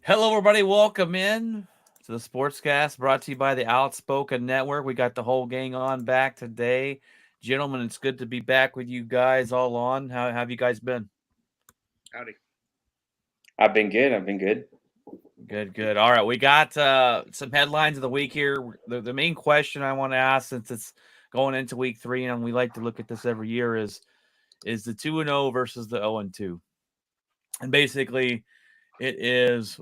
Hello, everybody. Welcome in to the Sportscast brought to you by the Outspoken Network. We got the whole gang on back today. Gentlemen, it's good to be back with you guys all on. How have you guys been? Howdy. I've been good. I've been good. Good, good. All right. We got some headlines of the week here. The main question I want to ask, since it's going into week 3, and we like to look at this every year, is the 2-0 versus the 0-2. And basically, it is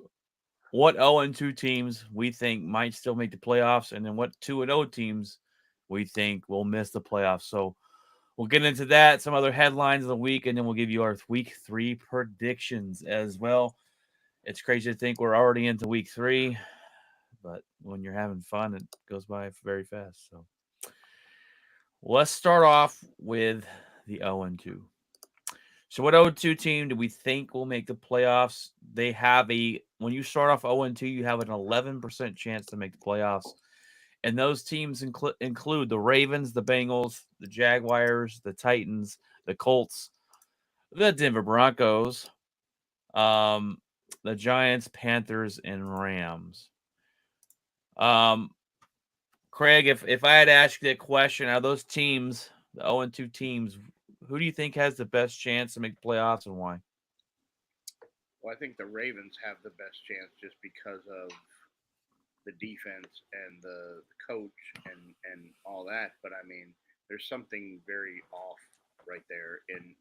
what 0-2 teams we think might still make the playoffs, and then what 2-0 teams we think will miss the playoffs. So we'll get into that, some other headlines of the week, and then we'll give you our week 3 predictions as well. It's crazy to think we're already into week 3, but when you're having fun, it goes by very fast. So let's start off with the 0-2. So what 0-2 team do we think will make the playoffs? They have when you start off 0-2, you have an 11% chance to make the playoffs. And those teams include the Ravens, the Bengals, the Jaguars, the Titans, the Colts, the Denver Broncos, um, the Giants, Panthers, and Rams. Um, Craig, if I had asked you that question, out of those teams, the 0-2 teams, who do you think has the best chance to make the playoffs and why? Well, I think the Ravens have the best chance just because of the defense and the coach and all that. But I mean, there's something very off right there. In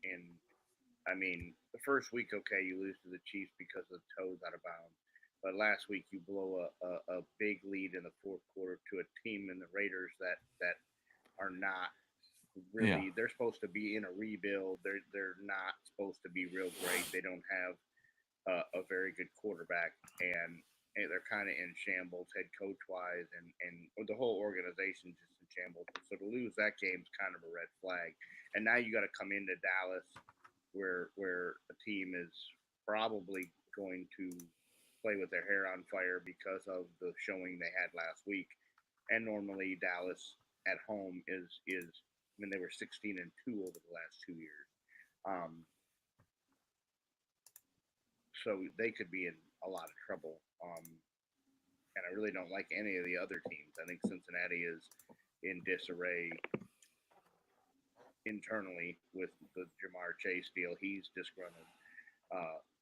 I mean, the first week, okay, you lose to the Chiefs because the toes out of bounds. But last week, you blow a big lead in the fourth quarter to a team in the Raiders that are not Yeah. really. They're supposed to be in a rebuild. They're not supposed to be real great. They don't have a very good quarterback, and they're kind of in shambles head coach wise, and the whole organization's just in shambles. So to lose that game's kind of a red flag. And now you got to come into Dallas, where a team is probably going to play with their hair on fire because of the showing they had last week. And normally Dallas at home is I mean they were 16-2 over the last 2 years. Um, so they could be in a lot of trouble. And I really don't like any of the other teams. I think Cincinnati is in disarray internally with the Jamar Chase deal. He's disgruntled.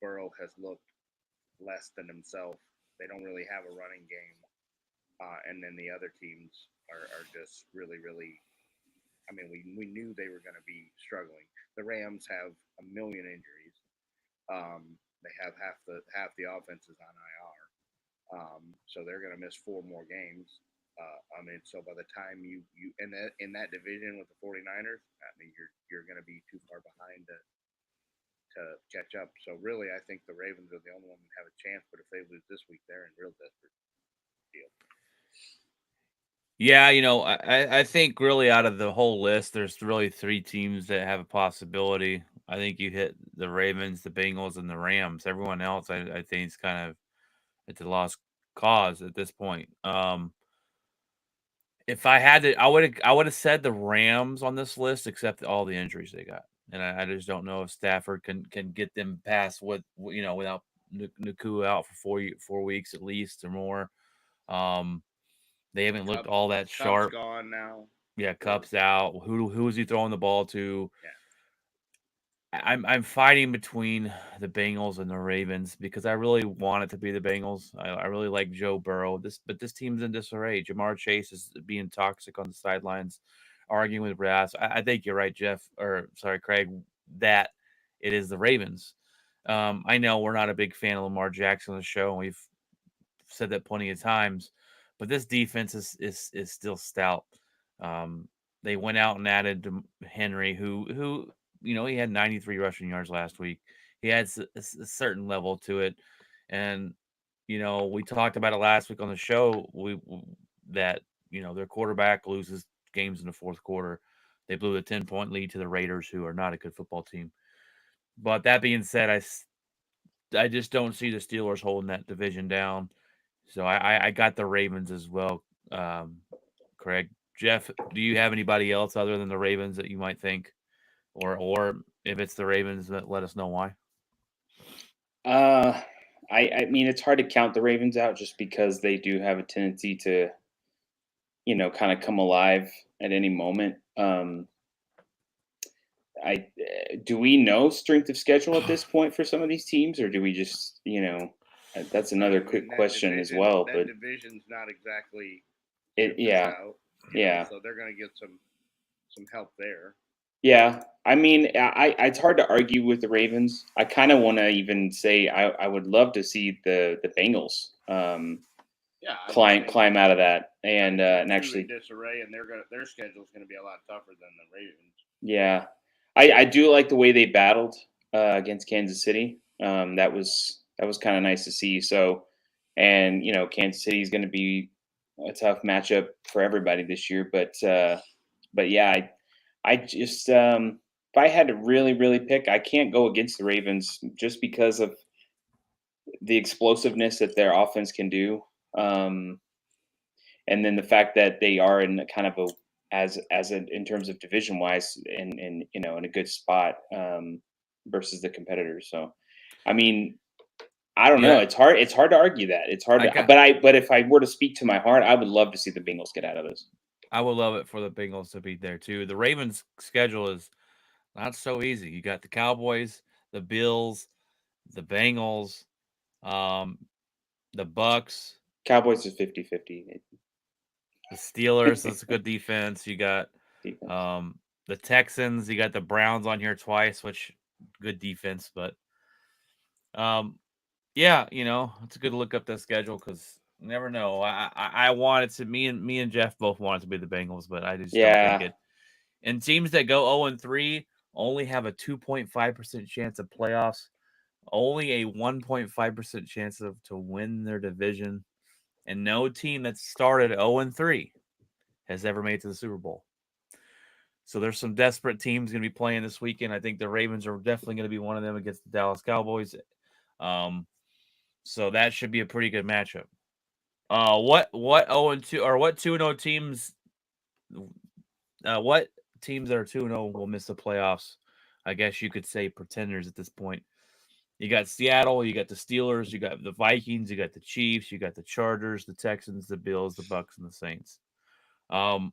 Burrow has looked less than himself. They don't really have a running game. And then the other teams are just really, really. I mean, we knew they were going to be struggling. The Rams have a million injuries. They have half the offenses on IR. So they're going to miss 4 more games. I mean, so by the time you in that division with the 49ers, I mean you're going to be too far behind to catch up. So really, I think the Ravens are the only one that have a chance. But if they lose this week, they're in real desperate deal. Yeah, I think really out of the whole list, there's really 3 teams that have a possibility. I think you hit the Ravens, the Bengals, and the Rams. Everyone else, I think, is kind of it's a lost cause at this point. If I had to, I would have said the Rams on this list, except all the injuries they got, and I just don't know if Stafford can get them past without Nakua out for 4 weeks at least or more. Um, they haven't looked Cubs all that Cubs sharp. gone now. Yeah, For Cup's out. Who is he throwing the ball to? yeah, I'm fighting between the Bengals and the Ravens because I really want it to be the Bengals. I really like Joe Burrow. This team's in disarray. Jamar Chase is being toxic on the sidelines, arguing with Brass. I think you're right, Jeff, or sorry, Craig, that it is the Ravens. I know we're not a big fan of Lamar Jackson on the show, and we've said that plenty of times, but this defense is still stout. Um, they went out and added Henry, who he had 93 rushing yards last week. He had a certain level to it, and we talked about it last week on the show. That their quarterback loses games in the fourth quarter. They blew a 10-point lead to the Raiders, who are not a good football team. But that being said, I just don't see the Steelers holding that division down. So I got the Ravens as well. Craig, Jeff, do you have anybody else other than the Ravens that you might think, or if it's the Ravens, let us know why. Uh, I mean, it's hard to count the Ravens out just because they do have a tendency to, kind of come alive at any moment. Do we know strength of schedule at this point for some of these teams, or do we just, that's another quick that question as division- well. That But division's not exactly yeah, out, yeah. So they're going to get some help there. Yeah, I mean, it's hard to argue with the Ravens. I kind of want to even say I would love to see the Bengals Yeah, climb out of that and actually, disarray, and their schedule's going to be a lot tougher than the Ravens. yeah, I do like the way they battled against Kansas City. That was kind of nice to see. So, and Kansas City is going to be a tough matchup for everybody this year. But yeah, I just if I had to really really pick, I can't go against the Ravens just because of the explosiveness that their offense can do. And then the fact that they are in a kind of a in terms of division wise in in a good spot versus the competitors. So, I mean, I don't know. Yeah. It's hard to argue that. It's hard but if I were to speak to my heart, I would love to see the Bengals get out of this. I would love it for the Bengals to be there too. The Ravens' schedule is not so easy. You got the Cowboys, the Bills, the Bengals, the Bucks, Cowboys is 50-50 the Steelers. That's a good defense. You got defense. the Texans. You got the Browns on here twice, which good defense. But yeah, it's good to look up that schedule because you never know. I wanted to me and Jeff both wanted to be the Bengals, but I just don't think it. And teams that go 0-3 only have a 2.5% chance of playoffs, only a 1.5% chance to win their division, and no team that started 0-3 has ever made it to the Super Bowl. So there's some desperate teams going to be playing this weekend. I think the Ravens are definitely going to be one of them against the Dallas Cowboys. So that should be a pretty good matchup. What 0-2 or what 2-0 teams? What teams that are 2-0 will miss the playoffs? I guess you could say pretenders at this point. You got Seattle, you got the Steelers, you got the Vikings, you got the Chiefs, you got the Chargers, the Texans, the Bills, the Bucks, and the Saints. To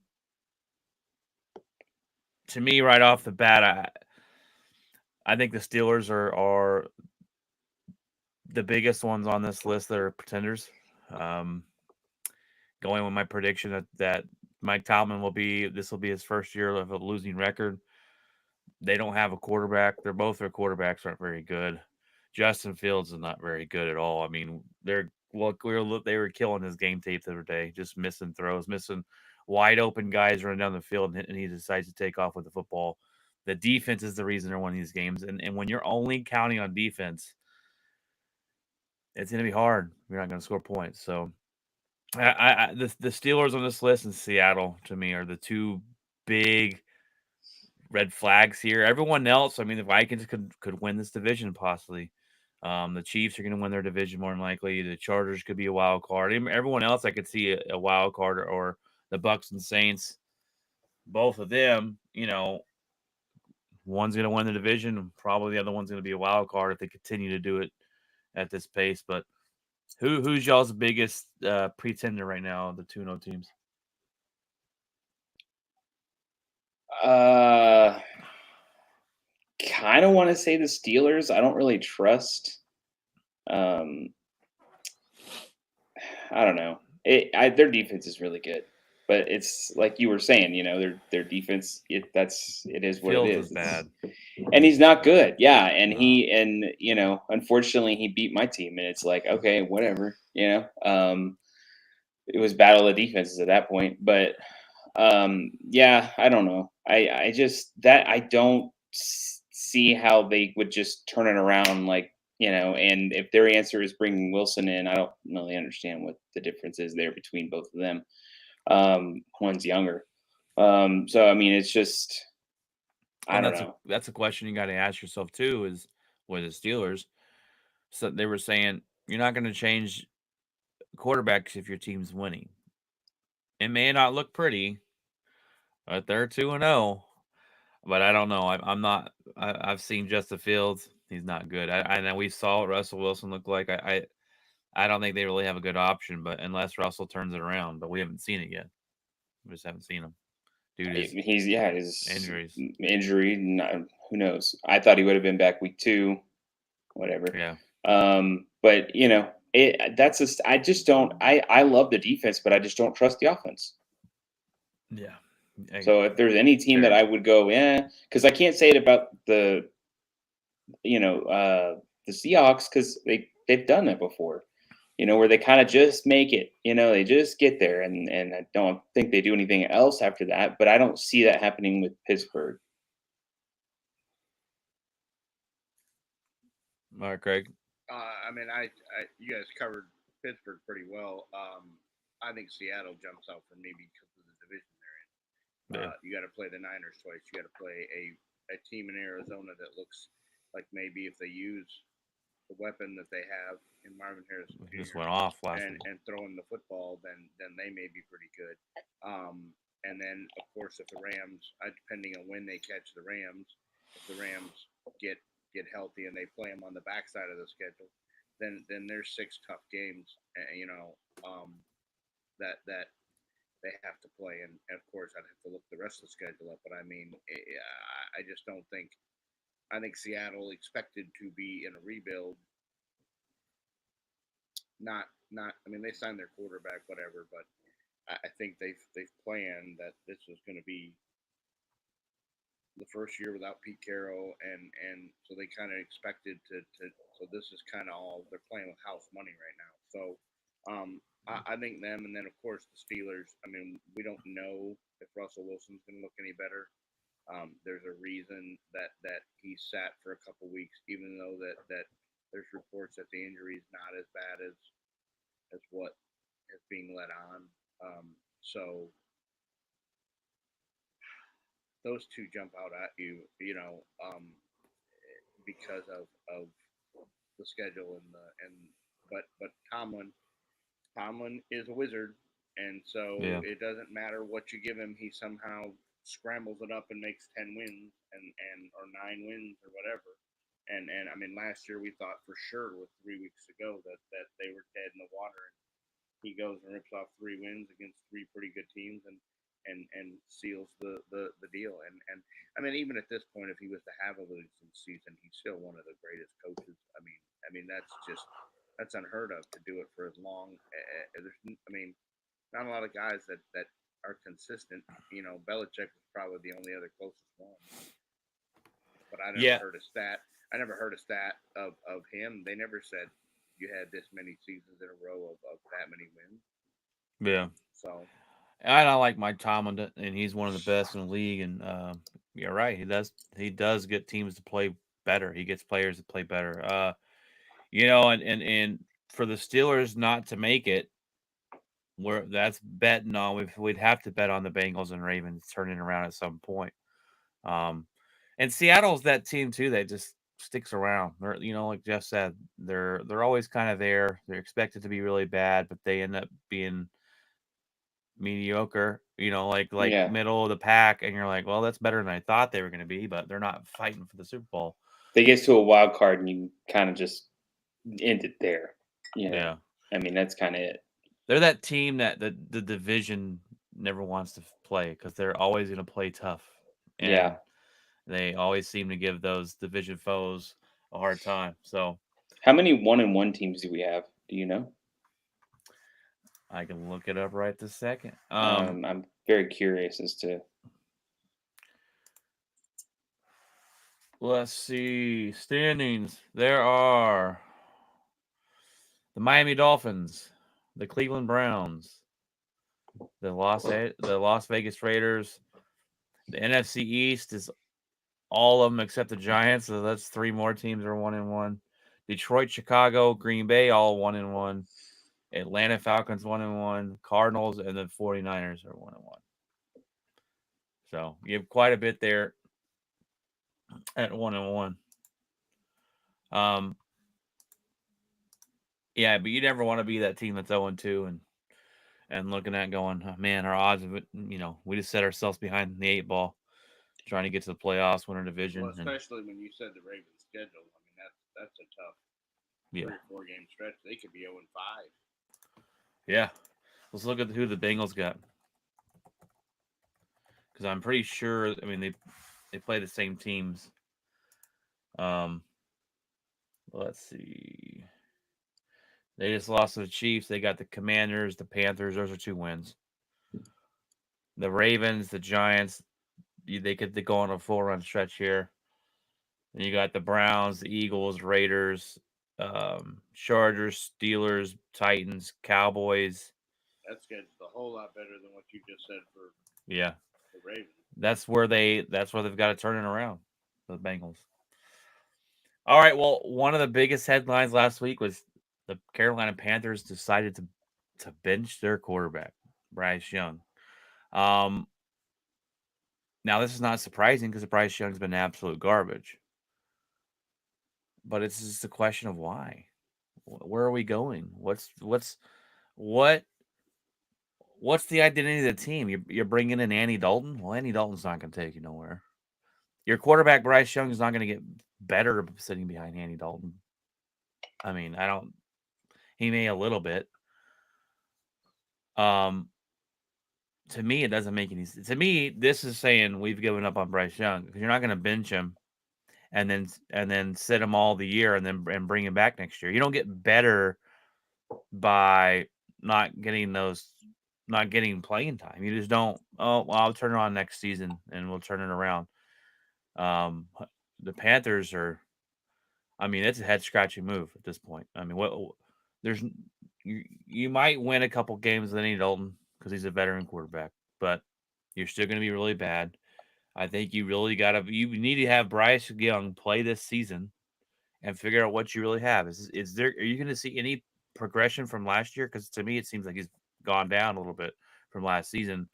me, right off the bat, I think the Steelers are the biggest ones on this list that are pretenders. Going with my prediction that Mike Tomlin will be his first year of a losing record. They don't have a quarterback. Their quarterbacks aren't very good. Justin Fields is not very good at all. I mean, they were killing his game tape the other day, just missing throws, missing wide open guys running down the field, and he decides to take off with the football. The defense is the reason they're winning these games, and when you're only counting on defense, it's going to be hard. You're not going to score points. So, the Steelers on this list and Seattle to me are the two big red flags here. Everyone else, I mean, the Vikings could win this division possibly. The Chiefs are going to win their division more than likely. The Chargers could be a wild card. Everyone else, I could see a wild card or the Bucks and Saints. Both of them, one's going to win the division, and probably the other one's going to be a wild card if they continue to do it at this pace. But who's y'all's biggest pretender right now? The 2-0 teams. Kind of want to say the Steelers. I don't really trust. I don't know. Their defense is really good, but it's like you were saying. Their defense. It is what Fields it is. is bad, and he's not good. Yeah, and unfortunately, he beat my team, and it's like, okay, whatever. It was battle of defenses at that point, but yeah, I don't know. I just I don't see how they would just turn it around, like, and if their answer is bringing Wilson in, I don't really understand what the difference is there between both of them. One's younger. So I mean, it's just, I don't know. That's a question you got to ask yourself too, is with the Steelers. So they were saying you're not going to change quarterbacks if your team's winning. It may not look pretty, but they're 2-0. But I don't know. I'm not. I've seen Justin Fields. He's not good. I know we saw what Russell Wilson looked like. I don't think they really have a good option, but unless Russell turns it around, but we haven't seen it yet. We just haven't seen him due to his His injuries. injury. Who knows? I thought he would have been back week 2, whatever. Yeah. But that's just I just don't. I love the defense, but I just don't trust the offense. Yeah. So if there's any team that I would go, because I can't say it about the Seahawks because they've done it before, where they kind of just make it, they just get there, and I don't think they do anything else after that. But I don't see that happening with Pittsburgh. All right, Craig. I mean, you guys covered Pittsburgh pretty well. I think Seattle jumps out for me because of the division they're in. Yeah. You got to play the Niners twice. You got to play a team in Arizona that looks like maybe if they use the weapon that they have in Marvin Harrison He just Jr. went off last week. and throwing the football, then they may be pretty good. And then of course if the Rams, depending on when they catch the Rams, if the Rams get healthy and they play them on the backside of the schedule, then there's 6 tough games, that they have to play. And of course, I'd have to look the rest of the schedule up. But I mean, I just don't think. I think Seattle expected to be in a rebuild. Not. I mean, they signed their quarterback, whatever. But I think they've planned that this was going to be the first year without Pete Carroll, and so they kind of expected to. So this is kind of all they're playing with house money right now. So. I think them, and then of course the Steelers. I mean, we don't know if Russell Wilson's going to look any better. There's a reason that he sat for a couple weeks, even though that there's reports that the injury is not as bad as what is being let on. So those two jump out at you, because of the schedule but Tomlin is a wizard, and so it doesn't matter what you give him. He somehow scrambles it up and makes 10 wins and or 9 wins or whatever. And I mean, last year we thought for sure with 3 weeks to go that they were dead in the water. And he goes and rips off 3 wins against 3 pretty good teams and seals the deal. And I mean, even at this point, if he was to have a losing season, he's still one of the greatest coaches. I mean that's unheard of to do it for as long. I mean, not a lot of guys that are consistent. Belichick was probably the only other closest one. But I never heard a stat. I never heard a stat of him. They never said you had this many seasons in a row of that many wins. Yeah. So I don't like Mike Tomlin, and he's one of the best in the league. And you're right, he does get teams to play better. He gets players to play better. And for the Steelers not to make it, that's betting on. We'd have to bet on the Bengals and Ravens turning around at some point. And Seattle's that team too that just sticks around. They're, like Jeff said, they're always kind of there. They're expected to be really bad, but they end up being mediocre. Like middle of the pack, and you're like, well, that's better than I thought they were going to be, but they're not fighting for the Super Bowl. They get to a wild card, and you kind of just end it there. Yeah. I mean, that's kind of it. They're that team that the division never wants to play because they're always going to play tough. And they always seem to give those division foes a hard time. So, how many 1-1 teams do we have? Do you know? I can look it up right this second. I'm very curious as to. Let's see standings. There are the Miami Dolphins, the Cleveland Browns, the Las Vegas Raiders. The NFC East is all of them except the Giants, so that's 3 more teams are 1-1. Detroit, Chicago, Green Bay, all 1-1. Atlanta Falcons 1-1. Cardinals and the 49ers are 1-1. So you have quite a bit there at 1-1. Yeah, but you never want to be that team that's 0-2 and looking at going, oh, man, our odds of it, we just set ourselves behind the 8 ball. trying to get to the playoffs, win a division. Well, and, especially when you said the Ravens schedule. I mean, that's a tough yeah, 3 or 4 game stretch. They could be 0-5. yeah. Let's look at who the Bengals got, because I'm pretty sure. I mean, they play the same teams. Let's see. They just lost to the Chiefs. They got the Commanders, the Panthers. Those are 2 wins. The Ravens, the Giants. They could go on a 4-run stretch here. Then you got the Browns, the Eagles, Raiders, Chargers, Steelers, Titans, Cowboys. That schedule's a whole lot better than what you just said for Yeah, the Ravens. that's where they've got to turn it around. The Bengals. All right. Well, one of the biggest headlines last week was the Carolina Panthers decided to bench their quarterback, Bryce Young. Now this is not surprising because Bryce Young's been absolute garbage. But it's just a question of why. Where are we going? What's the identity of the team? You're bringing in Andy Dalton. Well, Andy Dalton's not going to take you nowhere. Your quarterback Bryce Young is not going to get better sitting behind Andy Dalton. I mean, I don't. He may a little bit. To me, it doesn't make any sense. To me, this is saying we've given up on Bryce Young because you're not going to bench him and then sit him all the year and bring him back next year. You don't get better by not getting playing time. You just don't. Oh, well, I'll turn it on next season and we'll turn it around. The Panthers are. I mean, it's a head scratching move at this point. I mean, you might win a couple games with Andy Dalton because he's a veteran quarterback, but you're still going to be really bad. I think you need to have Bryce Young play this season and figure out what you really have. Are you going to see any progression from last year? Because to me, it seems like he's gone down a little bit from last season.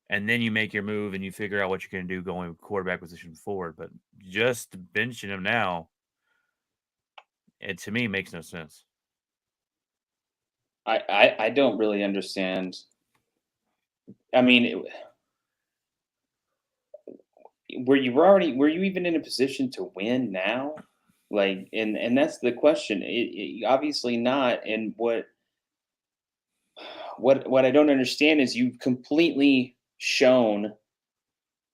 And then you make your move and you figure out what you're going to do going quarterback position forward. But just benching him now, it to me makes no sense. I don't really understand. I mean, were you even in a position to win now? Like, and that's the question. Obviously not. And what I don't understand is you've completely shown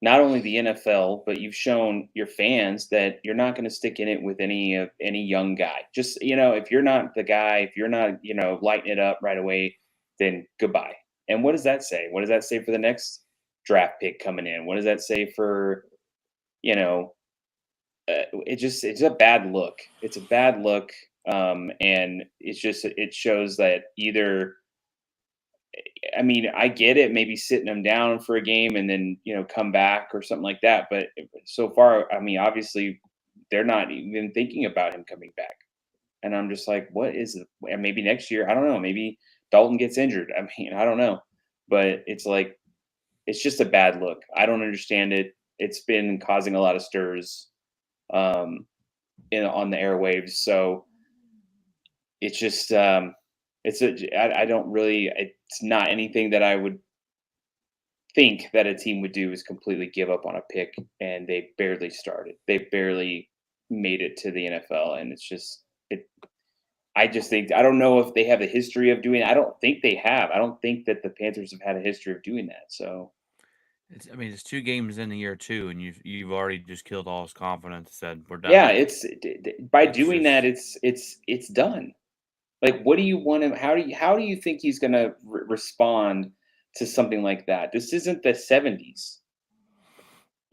not only the NFL, but you've shown your fans that you're not going to stick in it with any young guy. Just, if you're not the guy, if you're not, lighting it up right away, then goodbye. And what does that say? What does that say for the next draft pick coming in? What does that say for, it's a bad look. It's a bad look. And it shows that either, I mean, I get it, maybe sitting them down for a game and then, come back or something like that. But so far, I mean, obviously they're not even thinking about him coming back. And I'm just like, what is it? And maybe next year, I don't know. Maybe Dalton gets injured. I mean, I don't know. But it's like, it's just a bad look. I don't understand it. It's been causing a lot of stirs on the airwaves. So it's just, I don't really, it's not anything that I would think that a team would do is completely give up on a pick, and they barely started. They barely made it to the NFL, and it's just I just think, I don't know if they have a history of doing. I don't think they have. I don't think that the Panthers have had a history of doing that. So it's 2 games in the year too, and you've already just killed all his confidence. Said we're done. yeah, it's by It's doing that, it's done. Like, what do you want him? How do you think he's going to respond to something like that? This isn't the 70s.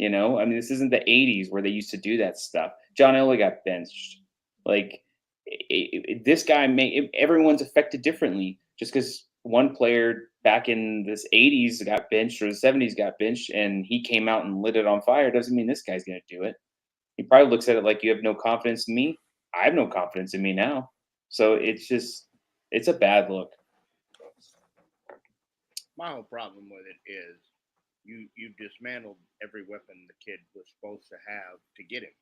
I mean, this isn't the 80s where they used to do that stuff. John Elway got benched. Like, this guy everyone's affected differently. Just because one player back in this 80s got benched or the 70s got benched and he came out and lit it on fire doesn't mean this guy's going to do it. He probably looks at it like, you have no confidence in me. I have no confidence in me now. So it's a bad look. My whole problem with it is you dismantled every weapon the kid was supposed to have to get him.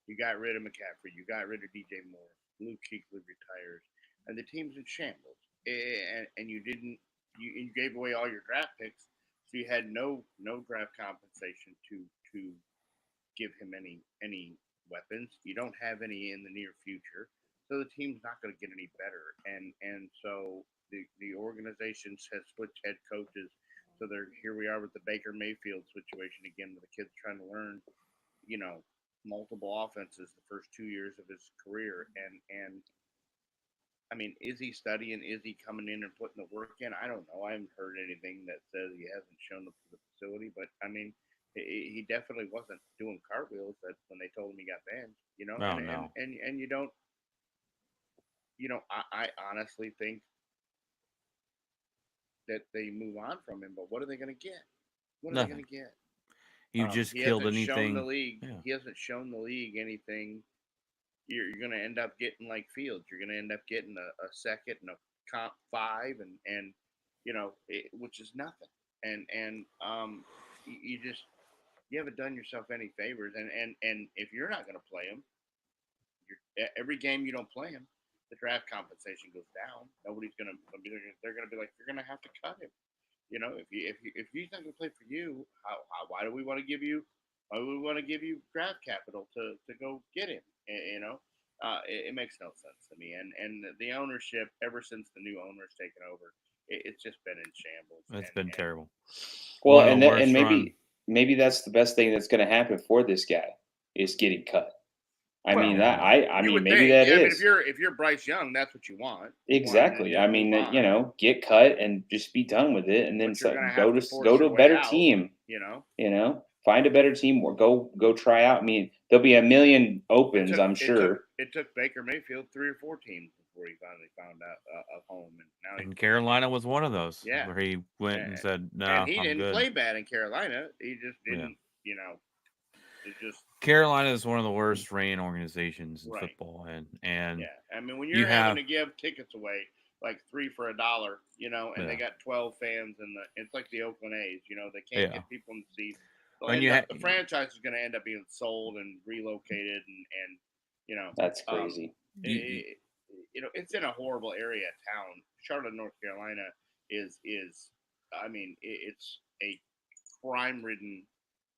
You got rid of McCaffrey. You got rid of DJ Moore. Luke Kuechly retires, and the team's in shambles. And you didn't. You gave away all your draft picks, So you had no draft compensation to give him any weapons. You don't have any in the near future, so the team's not going to get any better. And so the organizations has switched head coaches. So here we are with the Baker Mayfield situation again, with the kid's trying to learn, multiple offenses the first 2 years of his career, and I mean, is he studying? Is he coming in and putting the work in? I don't know. I haven't heard anything that says he hasn't shown up to the facility, but I mean, he definitely wasn't doing cartwheels that when they told him he got banned, Oh, no. and you don't, I honestly think that they move on from him, but what are they going to get? What are they Nothing. going to get? You just killed He hasn't shown the anything. league. Yeah. He hasn't shown the league anything. You're going to end up getting like Fields. You're going to end up getting a second and a comp 5, and which is nothing. And you haven't done yourself any favors. And if you're not going to play him, every game you don't play him, the draft compensation goes down. Nobody's going to be there. They're going to be like, you're going to have to cut him. If he's not going to play for you, why do we want to give you? Why would we want to give you draft capital to go get him? It makes no sense to me. And the ownership, ever since the new owner's taken over, it's just been in shambles. It's been terrible. Well, One of the worst and run. maybe that's the best thing that's going to happen for this guy is getting cut. I Well, mean, yeah. I You mean, would maybe think. that I mean, is if you're Bryce Young, that's what you want. You want exactly. to I just mean, move on. get cut and just be done with it, and then But you're gonna go have to to force go to your a way better out, team. You know. Find a better team or go try out. I mean, there'll be a million opens, I'm sure. It took Baker Mayfield 3 or 4 teams before he finally found out a home, and now And Carolina was one of those. Yeah. Where he went and said, "No, and he I'm didn't good." play bad in Carolina. He just didn't. It just Carolina is one of the worst ran organizations in Right. football, and yeah. I mean, when you you're having have- to give tickets away like 3 for $1, and they Yeah. got 12 fans, and it's like the Oakland A's. They can't Yeah. get people in the seats. When The franchise is going to end up being sold and relocated, and That's crazy. it's in a horrible area of town. Charlotte, North Carolina is I mean, it's a crime-ridden.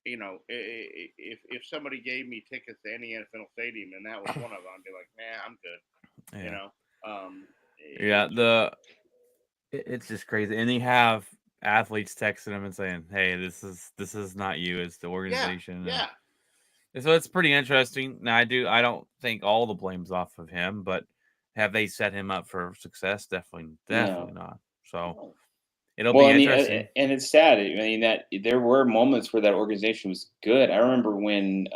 If somebody gave me tickets to any NFL stadium and that was one of them, I'd be like, nah, I'm good. Yeah. It's just crazy, and you have athletes texting him and saying, "Hey, this is not you; it's the organization." Yeah. And so it's pretty interesting. Now, I don't think all the blame's off of him, but have they set him up for success? Definitely not. So it'll be interesting. And it's sad. I mean, that there were moments where that organization was good. I remember when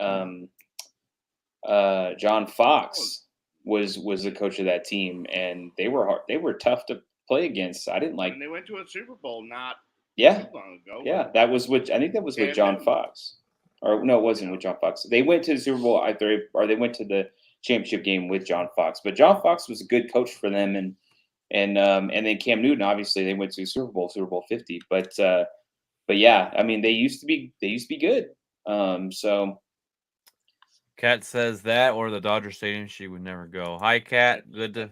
John Fox was the coach of that team, and they were hard. They were tough to play against. I didn't like. And they went to a Super Bowl not too long ago. Yeah, that was with. I think that was with John Fox. Or no, it wasn't with John Fox. They went to the Super Bowl, or they went to the championship game with John Fox. But John Fox was a good coach for them, and then Cam Newton, obviously, they went to the Super Bowl 50. But yeah, I mean, they used to be good. So Kat says that, or the Dodger Stadium, she would never go. Hi, Kat. Good to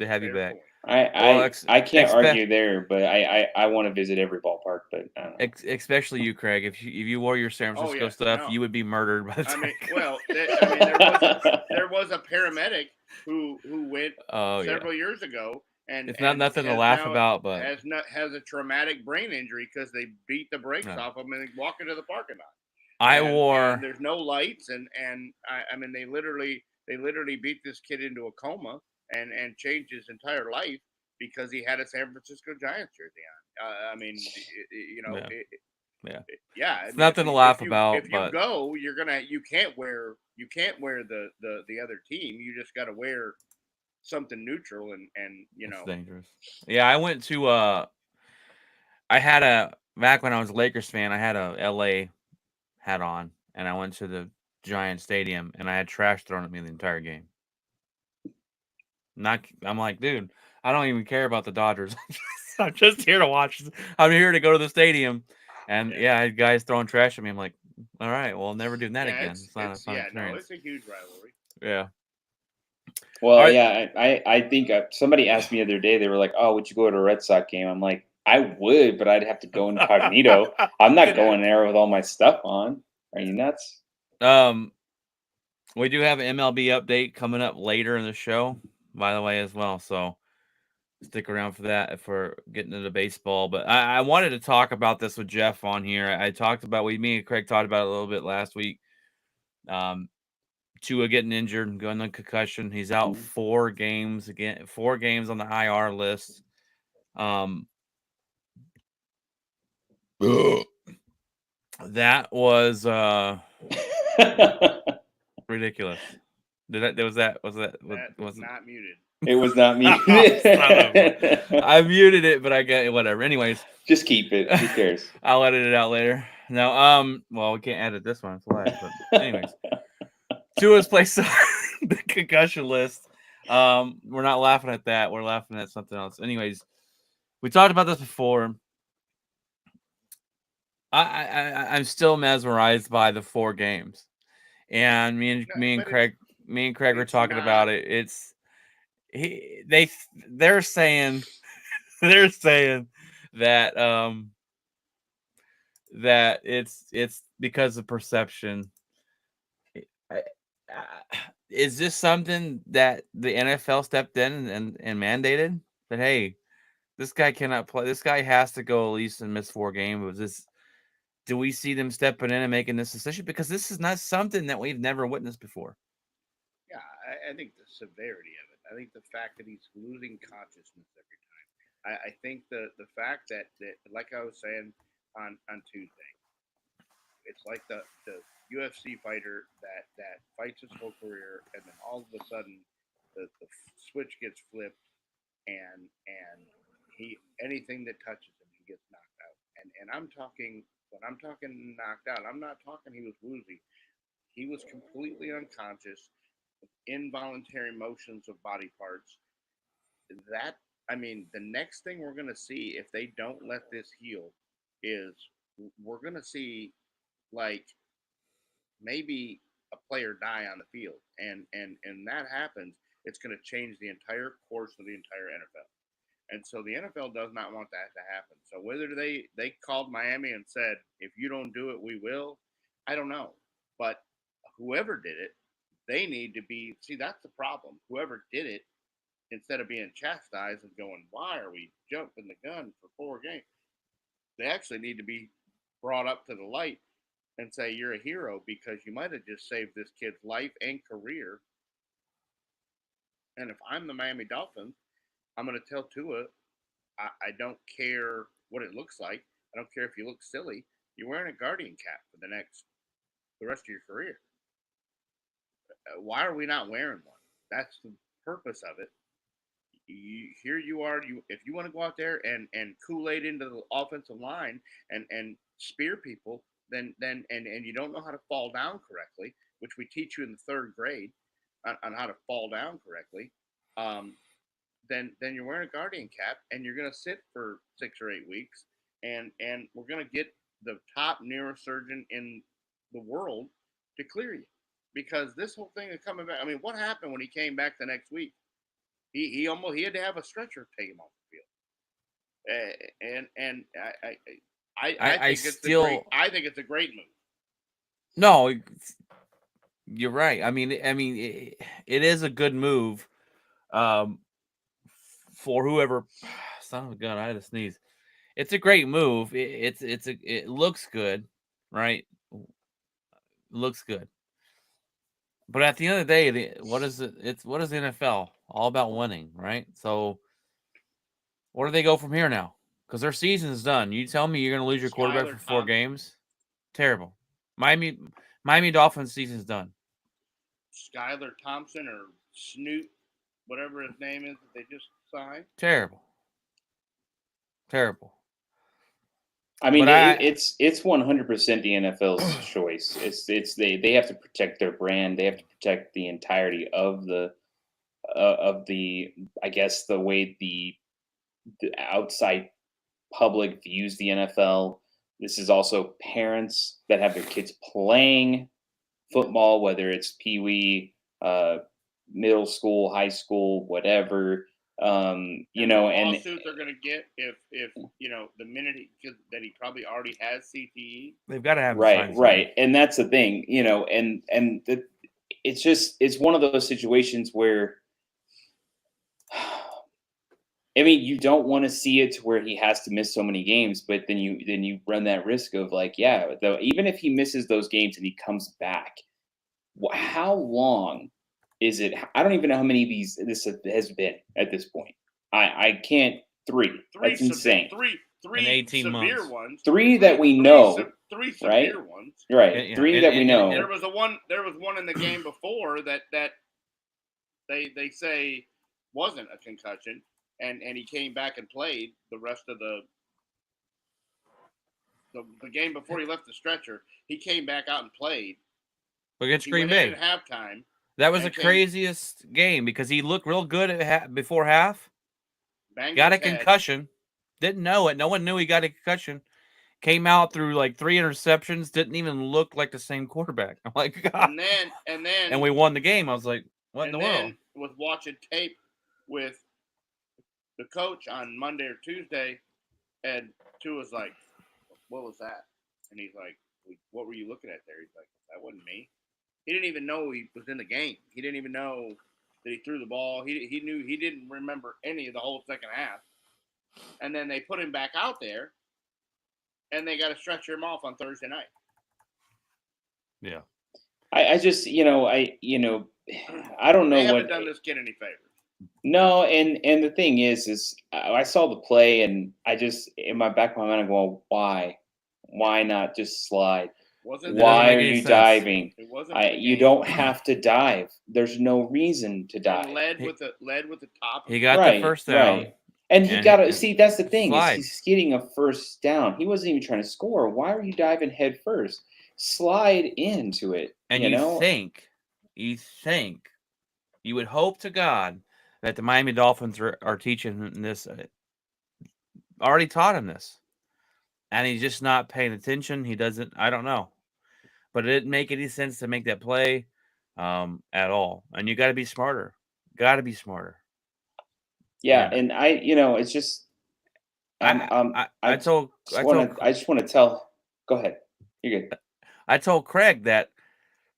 have you back. Point. I can't argue there, but I want to visit every ballpark, but I don't know. Especially you, Craig. If you wore your San Francisco stuff, you would be murdered by the time. There was a paramedic who went several years ago, and it's not nothing to laugh about, but has a traumatic brain injury because they beat the brakes off him and walk into the parking lot. And there's no lights, and I mean they literally beat this kid into a coma and changed his entire life because he had a San Francisco Giants jersey on. I mean, it's nothing to laugh about. If you go, you can't wear the other team. You just got to wear something neutral, and it's dangerous. Yeah, I went to I had back when I was a Lakers fan, I had a LA hat on, and I went to the Giant Stadium, and I had trash thrown at me the entire game. I'm like, dude, I don't even care about the Dodgers. I'm just here to watch. I'm here to go to the stadium, and I had guys throwing trash at me. I'm like, all right, well, I'll never do that again. It's not a fun experience. It's a huge rivalry. Yeah. Well, I think somebody asked me the other day. They were like, "Oh, would you go to a Red Sox game?" I'm like, I would, but I'd have to go incognito. I'm not going there with all my stuff on. Are you nuts? We do have an MLB update coming up later in the show, by the way, as well. So stick around for that if we're getting into baseball. But I wanted to talk about this with Jeff on here. I talked about me and Craig talked about it a little bit last week. Tua getting injured and going on concussion. He's out 4 games again, 4 games on the IR list. That was ridiculous. Was that not muted. It was not me. I muted it, but I got whatever. Anyways, just keep it. Who cares? I'll edit it out later. No, well, we can't edit this one. It's live, but anyways, Tua's placed on the concussion list. We're not laughing at that. We're laughing at something else. Anyways, we talked about this before. I'm still mesmerized by the 4 games, and me and Craig were talking about it. They're saying that that it's because of perception. Is this something that the NFL stepped in and mandated that, hey, this guy cannot play? This guy has to go at least and miss 4 games. Do we see them stepping in and making this decision? Because this is not something that we've never witnessed before. Yeah, I think the severity of it. I think the fact that he's losing consciousness every time. I think the fact that like I was saying on Tuesday, it's like the UFC fighter that fights his whole career, and then all of a sudden the switch gets flipped, and he anything that touches him, he gets knocked out. And I'm talking when I'm talking knocked out, I'm not talking he was woozy. He was completely unconscious, involuntary motions of body parts. The next thing we're going to see if they don't let this heal is we're going to see like maybe a player die on the field, and that happens, it's going to change the entire course of the entire NFL. And so the NFL does not want that to happen. So whether they called Miami and said, if you don't do it, we will, I don't know. But whoever did it, they need to be, see, that's the problem. Whoever did it, instead of being chastised and going, why are we jumping the gun for 4 games? They actually need to be brought up to the light and say, you're a hero because you might have just saved this kid's life and career. And if I'm the Miami Dolphins, I'm going to tell Tua, I don't care what it looks like. I don't care if you look silly. You're wearing a Guardian cap for the rest of your career. Why are we not wearing one? That's the purpose of it. Here you are. If you want to go out there and Kool-Aid into the offensive line and spear people, then you don't know how to fall down correctly, which we teach you in the 3rd grade on how to fall down correctly. Then you're wearing a Guardian cap and you're going to sit for 6 or 8 weeks, and we're going to get the top neurosurgeon in the world to clear you, because this whole thing is coming back. I mean, what happened when he came back the next week? He had to have a stretcher take him off the field, and I think it's a great move. No, you're right. I mean, it is a good move. For whoever, son of a gun, I had to sneeze. It's a great move. It looks good, right? Looks good. But at the end of the day, what is the NFL all about? Winning, right? So where do they go from here now? Because their season's done. You tell me you're going to lose your quarterback for 4 games? Terrible. Miami Dolphins season's done. Skylar Thompson or Snoop, whatever his name is, that they just signed. Terrible. I mean, it's 100% the NFL's choice. They have to protect their brand. They have to protect the entirety of the I guess the way the outside public views the NFL. This is also parents that have their kids playing football, whether it's peewee, middle school, high school, whatever. You know, the and lawsuit they're going to get if you know the minute that he probably already has CTE. They've got to have right, and that's the thing, you know, and it's one of those situations where, I mean, you don't want to see it to where he has to miss so many games, but then you run that risk of like, yeah, though, even if he misses those games and he comes back, how long is it? I don't even know how many of these this has been at this point. I can't. Three. That's insane. Three In 18 severe months. ones. Three that we know. Three right? severe ones. Right. Yeah, Three and- that we and- know. and- There was one in the game before that they say wasn't a concussion, and he came back and played the rest of the game before he left the stretcher. He came back out and played. Against He Green went in Bay. at halftime. That was the and came- craziest game because he looked real good before half. banged Got a his head. concussion. Didn't know it. No one knew he got a concussion. Came out through like 3 interceptions. Didn't even look like the same quarterback. I'm like, God. And then And we won the game. I was like, what in the world? then was watching tape with the coach on Monday or Tuesday, and Tua was like, "What was that?" And he's like, "What were you looking at there?" He's like, "That wasn't me." He didn't even know he was in the game. He didn't even know that he threw the ball. He knew he didn't remember any of the whole second half. And then they put him back out there, and they got to stretcher him off on Thursday night. Yeah. I just, I don't know They haven't what. done this kid any favors. No, and the thing is I saw the play and I just in my back of my mind I go, why not just slide? Wasn't Why make are any you sense. diving? It wasn't. You don't have to dive. There's no reason to dive. And led with the top. He got Right, the first down. right. And he And got to and see. That's the thing slide. is he's getting a first down. He wasn't even trying to score. Why are you diving head first? Slide into it. And you know. think, you would hope to God that the Miami Dolphins are teaching him this, already taught him this, and he's just not paying attention. He doesn't. I don't know, but it didn't make any sense to make that play at all. And you got to be smarter. Got to be smarter. Yeah, Yeah. and it's just. I just want to tell. Go ahead. You're good. I told Craig that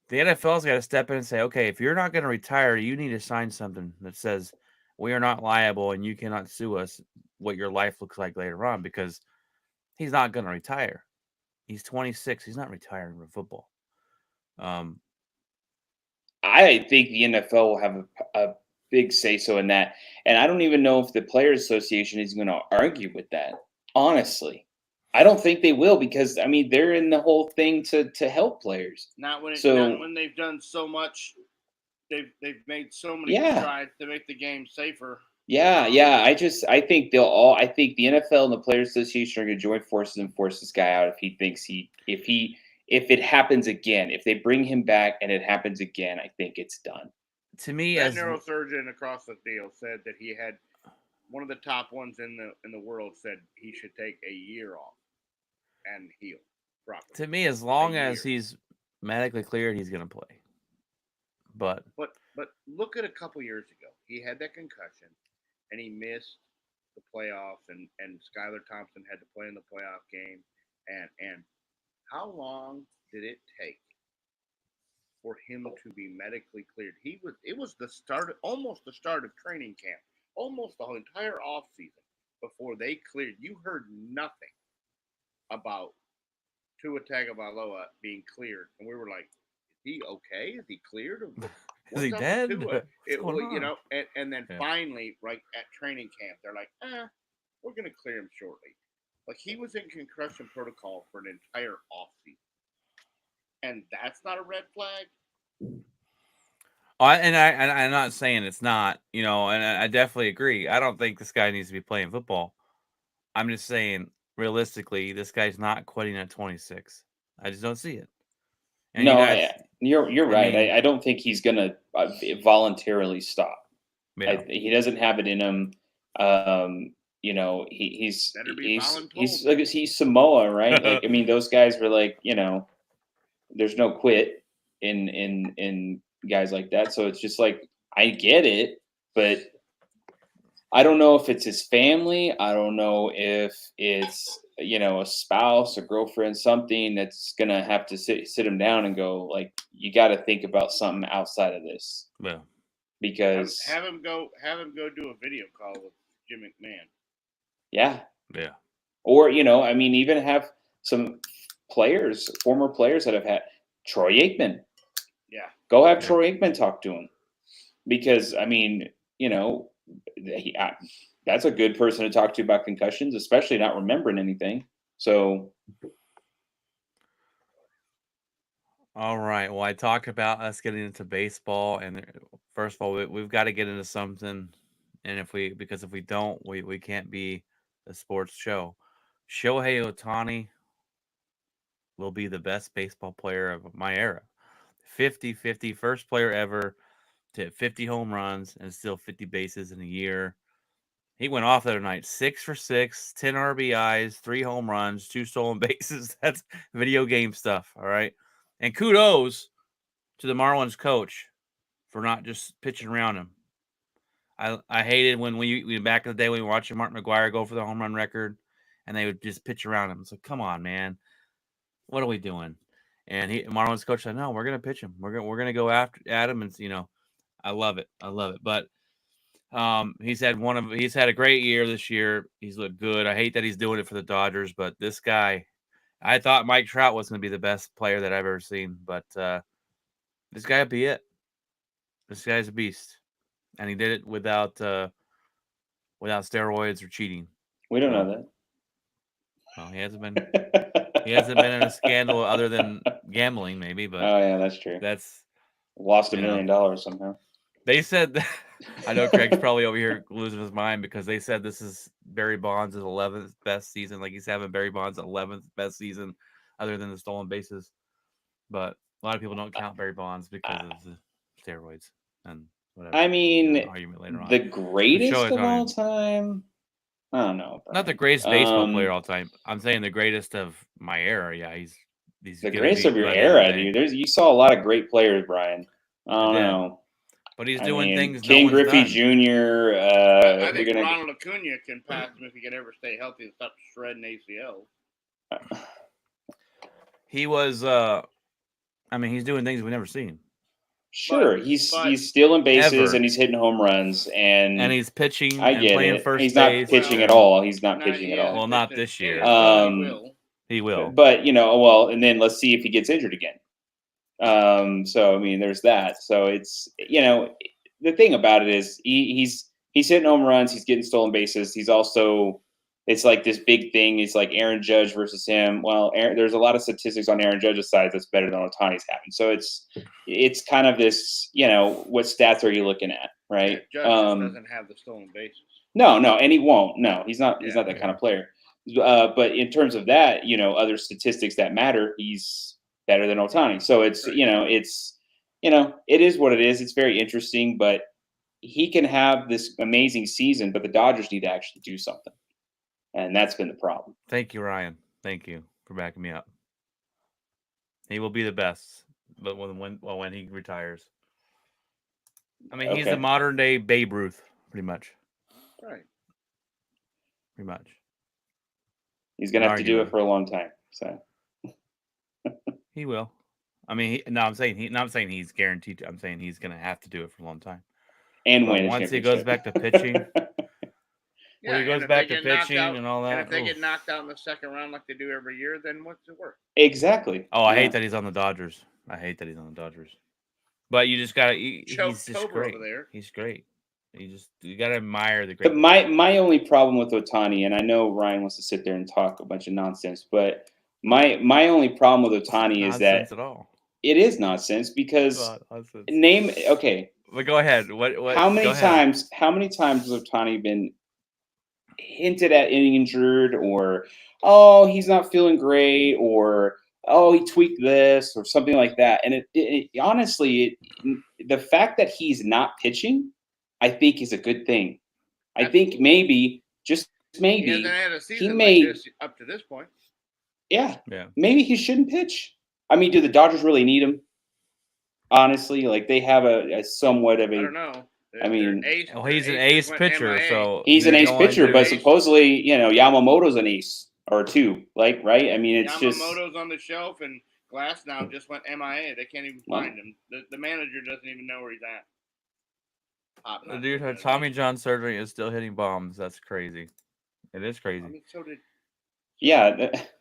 the NFL's got to step in and say, okay, if you're not going to retire, you need to sign something that says we are not liable and you cannot sue us what your life looks like later on, because he's not going to retire. He's 26. He's not retiring from football. I think the NFL will have a big say so in that, and I don't even know if the Players Association is going to argue with that. Honestly, I don't think they will, because I mean they're in the whole thing to help players. Not when So- when they've done so much. They've made so many Yeah. strides to make the game safer. Yeah. I think I think the NFL and the Players Association are going to join forces and force this guy out if it happens again. If they bring him back and it happens again, I think it's done. To me, That as neurosurgeon across the field said that he had one of the top ones in the world said he should take a year off and heal properly. to me, as long as year. he's medically cleared, he's going to play. But But look at a couple years ago. He had that concussion and he missed the playoffs and Skylar Thompson had to play in the playoff game. And how long did it take for him to be medically cleared? It was almost the start of training camp, almost the whole entire offseason before they cleared. You heard nothing about Tua Tagovailoa being cleared. And we were like, is he okay? Is he cleared? is he What's up dead? with Tua? What's going on? You know, and then Yeah. finally, right at training camp, they're like, we're going to clear him shortly. Like, he was in concussion protocol for an entire offseason. And that's not a red flag? I'm not saying it's not, and I definitely agree. I don't think this guy needs to be playing football. I'm just saying, realistically, this guy's not quitting at 26. I just don't see it. And No, you guys, you're right. mean- I don't think he's going to voluntarily stop. yeah. He doesn't have it in him. He's Better be he's voluntold. like he's Samoa, right? Like, I mean, those guys were like, there's no quit in guys like that. So it's just like, I get it, but I don't know if it's his family. I don't know if it's a spouse, a girlfriend, something that's gonna have to sit him down and go like, you got to think about something outside of this Well, because Have him go do a video call with Jim McMahon. yeah, yeah. or I mean, even have some former players that have had Troy Aikman. Yeah. Go have Yeah. Troy Aikman talk to him because I mean, that's a good person to talk to about concussions, especially not remembering anything. So, All right. Well, I talked about us getting into baseball, and first of all, we've got to get into something, and because if we don't, we can't be a sports show. Shohei Ohtani will be the best baseball player of my era. 50-50, first player ever to hit 50 home runs and steal 50 bases in a year. He went off the other night, 6 for 6, 10 RBIs, 3 home runs, 2 stolen bases. That's video game stuff, all right? And kudos to the Marlins coach for not just pitching around him. I hated when we back in the day when we were watching Mark McGwire go for the home run record and they would just pitch around him. It's like, come on, man. What are we doing? And Marlins coach said, no, we're gonna pitch him. We're gonna go at him, and I love it. I love it. But he's had a great year this year. He's looked good. I hate that he's doing it for the Dodgers, but this guy, I thought Mike Trout was going to be the best player that I've ever seen, but this guy will be it. This guy's a beast, and he did it without steroids or cheating. we don't know that. Well, he hasn't been in a scandal other than gambling, maybe. But oh yeah, that's true. That's lost $1 million somehow. They said, I know Craig's probably over here losing his mind because they said this is Barry Bonds' 11th best season. Like he's having Barry Bonds' 11th best season other than the stolen bases. But a lot of people don't count Barry Bonds because of the steroids and whatever. I mean, argument later on. The greatest of all time? I don't know. Not the greatest baseball player of all time. I'm saying the greatest of my era. Yeah, he's the greatest of your era, dude. You saw a lot of great players, Brian. I don't know. But he's doing things. King Griffey Jr. I think Ronald Acuna can pass him if he can ever stay healthy and stop shredding ACL. He was. He's doing things we've never seen. Sure, he's stealing bases and he's hitting home runs and he's pitching. I get playing it. First he's base. not pitching at all. He's not pitching at all. Well, not this year. He will. But and then let's see if he gets injured again. So I mean, there's that. So it's the thing about it is he's hitting home runs, he's getting stolen bases. He's also it's like this big thing. It's like Aaron Judge versus him. Well, there's a lot of statistics on Aaron Judge's side that's better than Ohtani's having. So it's kind of this, what stats are you looking at, right? Judge doesn't have the stolen bases. No, and he won't. No, he's not. He's not that kind of player. But in terms of that, other statistics that matter, he's better than Ohtani. So it's it is what it is. It's very interesting, but he can have this amazing season, but the Dodgers need to actually do something. And that's been the problem. Thank you, Ryan. Thank you for backing me up. He will be the best, but when he retires. I mean, he's the modern day Babe Ruth, pretty much. Right. Pretty much. He's gonna have to do it for a long time. So he will. I mean, I'm saying he's guaranteed to. I'm saying he's gonna have to do it for a long time. And when once he goes back to pitching. Yeah, when he goes back to pitching and all that. And if they get knocked out in the second round like they do every year, then what's it worth? Exactly. Oh, I hate that he's on the Dodgers. But you just gotta. He's just great. Over there. He's great. You gotta admire the great. But my only problem with Ohtani, and I know Ryan wants to sit there and talk a bunch of nonsense, but my only problem with Ohtani is that at all. It is nonsense because name okay. Well, go ahead. What? How many times has Ohtani been hinted at injured, or he's not feeling great, or he tweaked this or something like that? And it honestly, the fact that he's not pitching, I think is a good thing. I think maybe, just maybe, he hasn't had a season like this up to this point. Yeah. Maybe he shouldn't pitch. I mean, do the Dodgers really need him? Honestly, like they have a somewhat of a. I don't know. I mean, Well, he's an ace pitcher, so he's an they're ace going pitcher, to- but supposedly, Yamamoto's an ace or two, like, right? I mean, it's just Yamamoto's on the shelf, and Glass now just went MIA. They can't even find him. The manager doesn't even know where he's at. the dude had Tommy John surgery and is still hitting bombs. That's crazy. It is I crazy. mean, so did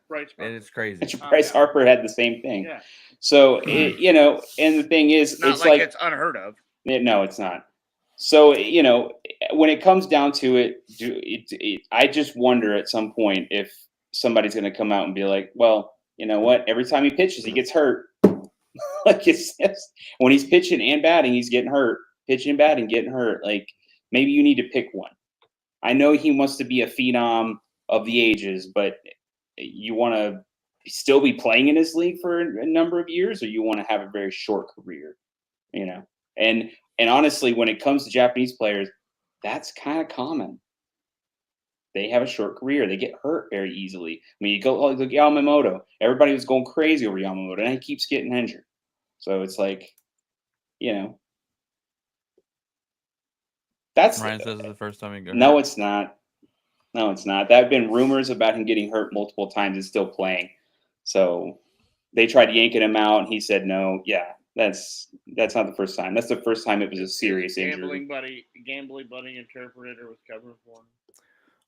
Bryce Harper. It is crazy. Harper had the same thing. Yeah. So and the thing is, It's not it's like it's unheard of. no, it's not. So when it comes down to it, I just wonder at some point if somebody's going to come out and be like, well, you know what? Every time he pitches, he gets hurt. Like it's just, when he's pitching and batting, he's getting hurt. Pitching and batting, getting hurt. Like maybe you need to pick one. I know he wants to be a phenom of the ages, but you want to still be playing in his league for a number of years, or you want to have a very short career, And honestly, when it comes to Japanese players, that's kind of common. They have a short career. They get hurt very easily. I mean, you go look at Yamamoto. Everybody was going crazy over Yamamoto, and he keeps getting injured. So it's like, that's Ryan says it's the first time he got no, hurt. it's not. No, it's not. There have been rumors about him getting hurt multiple times and still playing. So they tried yanking him out, and he said no. Yeah, that's not the first time. That's the first time it was a serious injury. Gambling buddy interpreter was covering for him.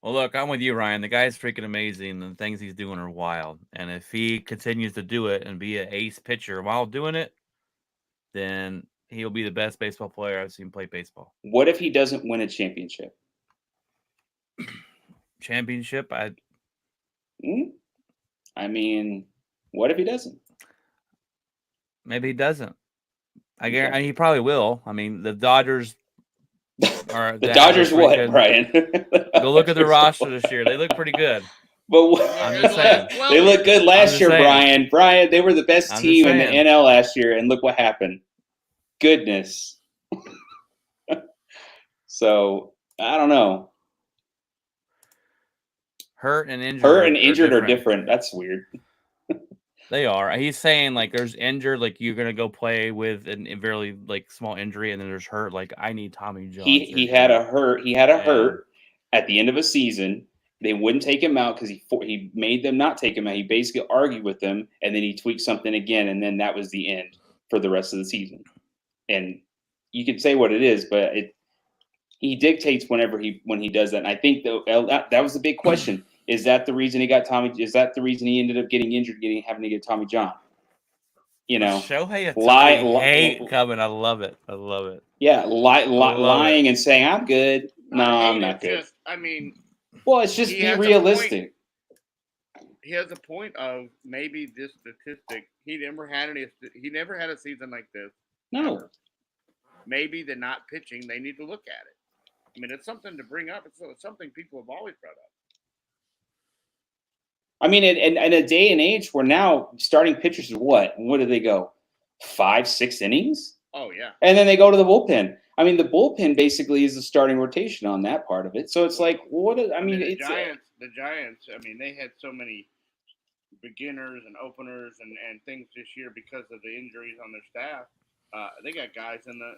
Well, look, I'm with you, Ryan. The guy's freaking amazing, and the things he's doing are wild. And if he continues to do it and be an ace pitcher while doing it, then he'll be the best baseball player I've seen play baseball. What if he doesn't win a championship? Championship? I mean, what if he doesn't? Maybe he doesn't. I guarantee he probably will. I mean, the Dodgers are the Dodgers. What, Brian? Go look at the roster this year. They look pretty good. But I'm just saying. They looked good last year, saying. Brian, they were the best team in the NL last year, and look what happened. Goodness. So I don't know. Hurt and injured are different. That's weird. They are. He's saying like there's injured, like you're gonna go play with a very like small injury, and then there's hurt. Like I need Tommy John. He had a hurt. He had a hurt at the end of a season. They wouldn't take him out because he made them not take him out. He basically argued with them, and then he tweaked something again, and then that was the end for the rest of the season. And you can say what it is, but he dictates when he does that. And I think that was the big question. Is that the reason he got Tommy? Is that the reason he ended up getting injured, having to get Tommy John? Shohei hate coming. I love it. Yeah, lying and saying I'm good. No, I'm not good. Well, it's just be realistic. He has a point of maybe this statistic. He never had a season like this. No. Ever. Maybe they're not pitching. They need to look at it. I mean, it's something to bring up. It's something people have always brought up. I mean, in a day and age where now starting pitchers is what? What do they go? 5-6 innings? Oh, yeah. And then they go to the bullpen. I mean, the bullpen basically is the starting rotation on that part of it. So it's like, the Giants, I mean, they had so many beginners and openers and things this year because of the injuries on their staff. They got guys in the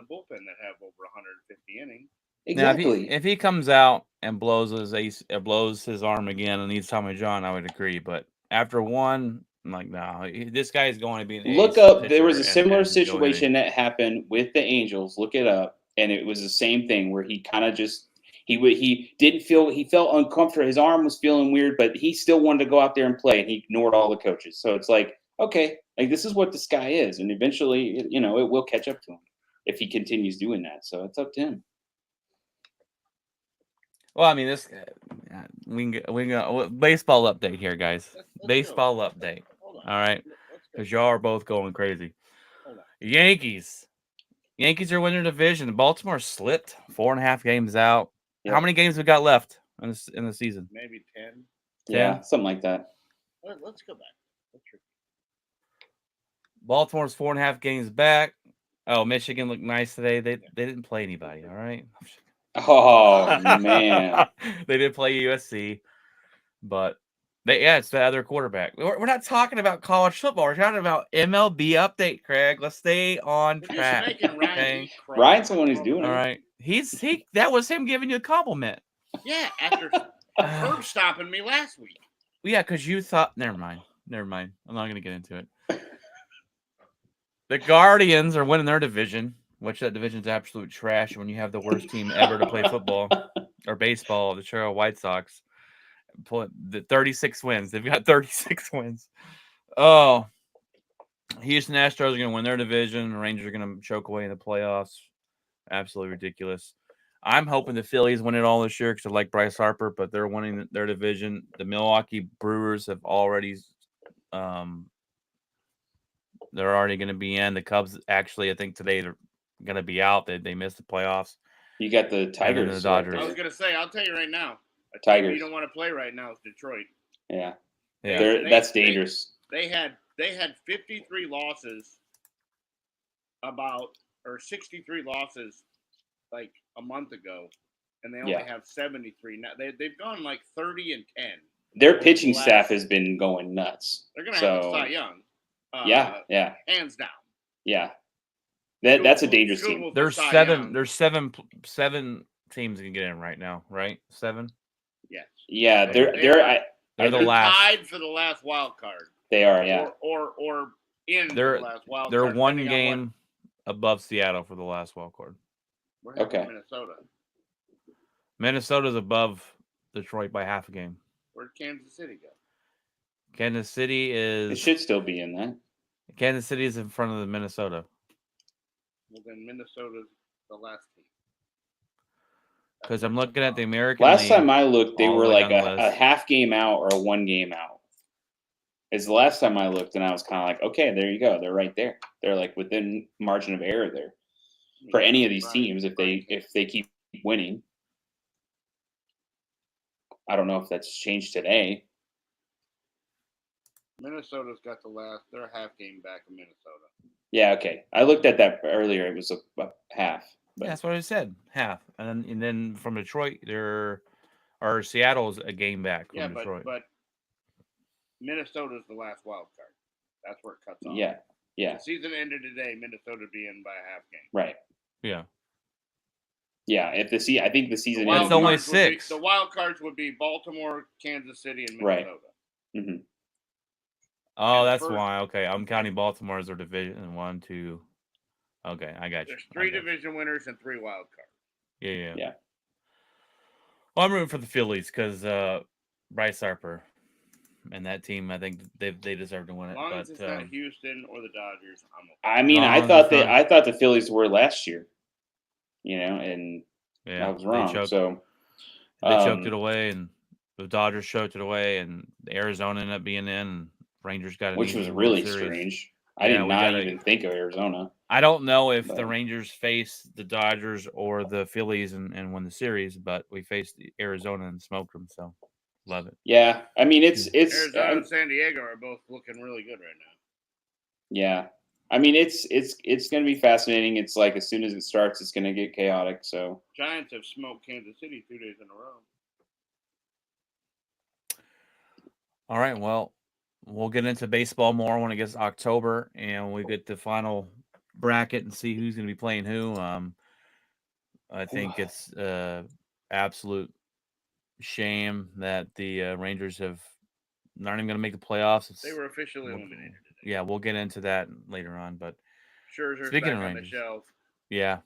bullpen that have over 150 innings. Exactly. Now, if he comes out and blows his arm again and needs Tommy John, I would agree. But after one, I'm like, no, this guy is going to be an ace. Look up. There was a similar situation that happened with the Angels. Look it up, and it was the same thing where he kind of just he felt uncomfortable. His arm was feeling weird, but he still wanted to go out there and play, and he ignored all the coaches. So it's like, okay, like this is what this guy is, and eventually, it will catch up to him if he continues doing that. So it's up to him. Well, I mean, we can go baseball update here, guys. Baseball update. All right, because y'all are both going crazy. Yankees are winning the division. Baltimore slipped 4.5 games out. Yep. How many games we got left in the season? Maybe 10. Yeah, something like that. Let's go back. Baltimore's 4.5 games back. Oh, Michigan looked nice today. They didn't play anybody. All right. Oh man, they did play USC, but It's the other quarterback. We're not talking about college football. We're talking about MLB update, Craig. Let's stay on We're just track. making Ryan Okay. eat crow. Ryan's the one who's doing All it. right. That was him giving you a compliment. Yeah, after curb stomping me last week. Yeah, because you thought. Never mind. I'm not going to get into it. The Guardians are winning their division, which that division's absolute trash when you have the worst team ever to play football or baseball, the Chicago White Sox. The 36 wins. They've got 36 wins. Oh, Houston Astros are going to win their division. The Rangers are going to choke away in the playoffs. Absolutely ridiculous. I'm hoping the Phillies win it all this year because I like Bryce Harper, but they're winning their division. The Milwaukee Brewers have already, they're already going to be in. The Cubs, actually, I think today they're going to be out. They missed the playoffs. You got the Tigers. the Dodgers. I was gonna say, I'll tell you right now, a Tigers. team you don't want to play right now is Detroit. Yeah. Yeah. That's dangerous. They had 53 losses or 63 losses like a month ago, and they only have 73 now. They've gone like 30-10. Their pitching staff has been going nuts. They're gonna have a Cy Young. Yeah. Hands down. Yeah. That's a dangerous team. There's seven teams that can get in right now, right? 7? Yes. Yeah, they're the last. Tied for the last wild card. They are, yeah. Or in They're the last wild they're card. one game above Seattle for the last wild card. Okay. Minnesota. Minnesota's above Detroit by half a game. Where'd Kansas City go? Kansas City It is should still be in that. Kansas City is in front of the Minnesota. Well, then Minnesota's the last team. Because I'm looking at the American Last League, time I looked, they all were the way like down the a list. half game out or a 1 game out. It's the last time I looked, and I was kind of like, okay, there you go. They're right there. They're like within margin of error there for any of these teams if they keep winning. I don't know if that's changed today. Minnesota's got they're a half game back in Minnesota. Yeah, okay. I looked at that earlier. It was a half. But Yeah, that's what I said, half. And then from Detroit, Seattle's a game back from Detroit. but Minnesota's the last wild card. That's where it cuts off. Yeah. The season ended today. Minnesota would be in by a half game. Right. Yeah. Yeah. I think the season wild It's only cards would be- 6. The wild cards would be Baltimore, Kansas City, and Minnesota. Right. Mm-hmm. Oh, that's first- why. Okay, I'm counting Baltimore as their division. 1, 2. Okay, I got you. There's 3 division winners and 3 wild cards. Yeah. Well, I'm rooting for the Phillies because Bryce Harper and that team. I think they deserve to win it. As long as But it's not Houston or the Dodgers, I'm okay. I mean, No, I thought the Phillies were last year, and yeah, I was wrong. They choked it away, and the Dodgers choked it away, and Arizona ended up being in, and Rangers got an which easy was World really Series. strange. I Yeah, did we not gotta- even think of Arizona. I don't know if the But- Rangers face the Dodgers or the Phillies and win the series, but we faced Arizona and smoked them, so love it. Yeah, I mean it's Arizona and San Diego are both looking really good right now. yeah. I mean it's going to be fascinating. It's like as soon as it starts, it's going to get chaotic. So Giants have smoked Kansas City 2 days in a row. All right, well, we'll get into baseball more when it gets October, and we get the final bracket and see who's going to be playing who. I think it's absolute shame that the Rangers have not even going to make the playoffs. They were officially eliminated today. Yeah, we'll get into that later on. But Scherzer's Speaking back of on the Rangers. shelf. yeah,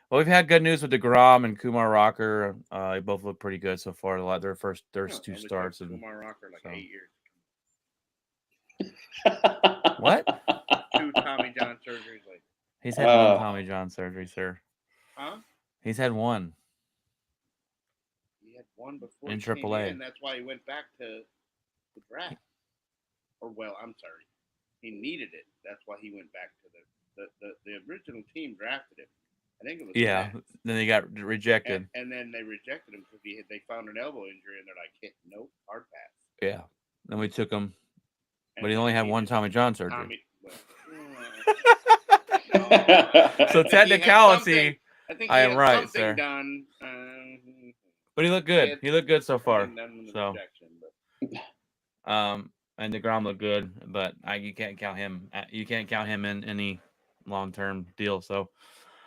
well, we've had good news with DeGrom and Kumar Rocker. They both look pretty good so far. Their first No, 2 only starts. took And Kumar Rocker like so. 8 years. What? 2 Tommy John surgeries later. He's had one Tommy John surgery, sir. Huh? He's had one. He had one before In he came AAA. in. That's why he went back to the draft. I'm sorry. He needed it. That's why he went back to the original team drafted him. I think it was the Yeah. Mets. Then he got rejected. And then they rejected him because they found an elbow injury and they're like, hey, nope, hard pass. Yeah. Then we took him, And but he only had one Tommy John surgery. Tommy. Well, So I think he had technicality, I think I he am had right, something sir. done. but he looked good. He looked good so far. Done with the So. rejection, but And DeGrom looked good, but you can't count him. You can't count him in any long-term deal. So,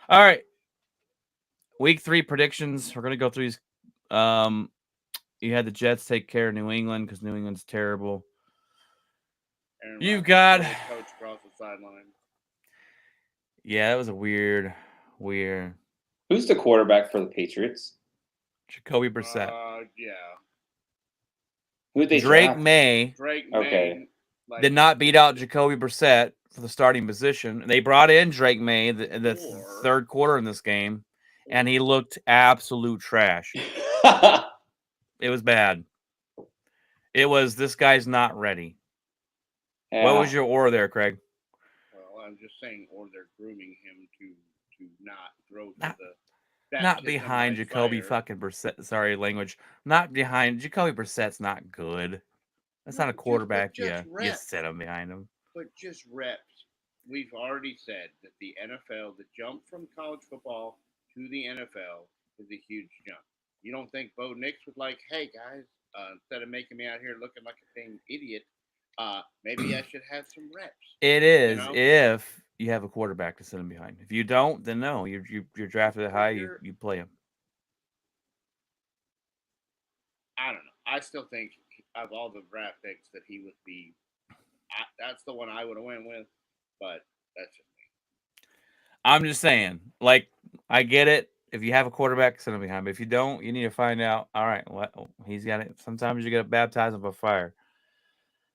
all right, week 3 predictions. We're gonna go through these. You had the Jets take care of New England because New England's terrible. Aaron You've Rodgers got- pulled his coach across the sideline. Yeah, that was a weird. Who's the quarterback for the Patriots? Jacoby Brissett. Yeah. Who did they Drake draft? May Drake Okay. May, like, did not beat out Jacoby Brissett for the starting position. They brought in Drake May in the Or- third quarter in this game, and he looked absolute trash. It was bad. It was, this guy's not ready. What was your or there, Craig? Well, I'm just saying, or they're grooming him to not throw to Not- the Not baptism behind by Jacoby fire. fucking Brissett. Sorry, language. Not behind Jacoby Brissett's not good. That's No, not a but quarterback. just You reps. sit him behind him. But just reps. We've already said that the NFL, the jump from college football to the NFL is a huge jump. You don't think Bo Nix was like, hey guys, instead of making me out here looking like a dang idiot, maybe I should have some reps. It is know? if you have a quarterback to sit him behind. If you don't, then no. You're drafted high. You play him. I don't know. I still think of all the draft picks that he would be. That's the one I would have went with, but that's just me. I'm just saying. Like, I get it. If you have a quarterback, sit him behind. But if you don't, you need to find out. All right, what he's got it. Sometimes you got to baptize him by fire.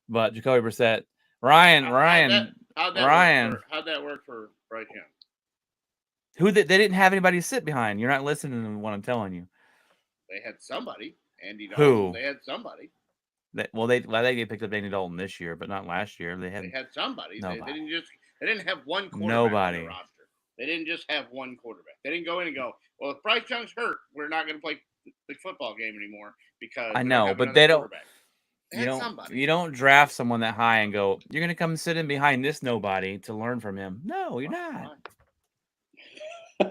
But Jacoby Brissett, Ryan. How'd that work for Bryce Young? Who they didn't have anybody to sit behind. You're not listening to what I'm telling you. They had somebody. Andy Dalton. Who? They had somebody. They picked up Andy Dalton this year, but not last year. They had somebody. Nobody. They didn't have one quarterback Nobody. on the roster. They didn't just have one quarterback. They didn't go in and go, well, if Bryce Young's hurt, we're not going to play the football game anymore because I we know, don't have but another they don't. quarterback. They had somebody. You don't draft someone that high and go, you're gonna come sit in behind this nobody to learn from him. No, you're not.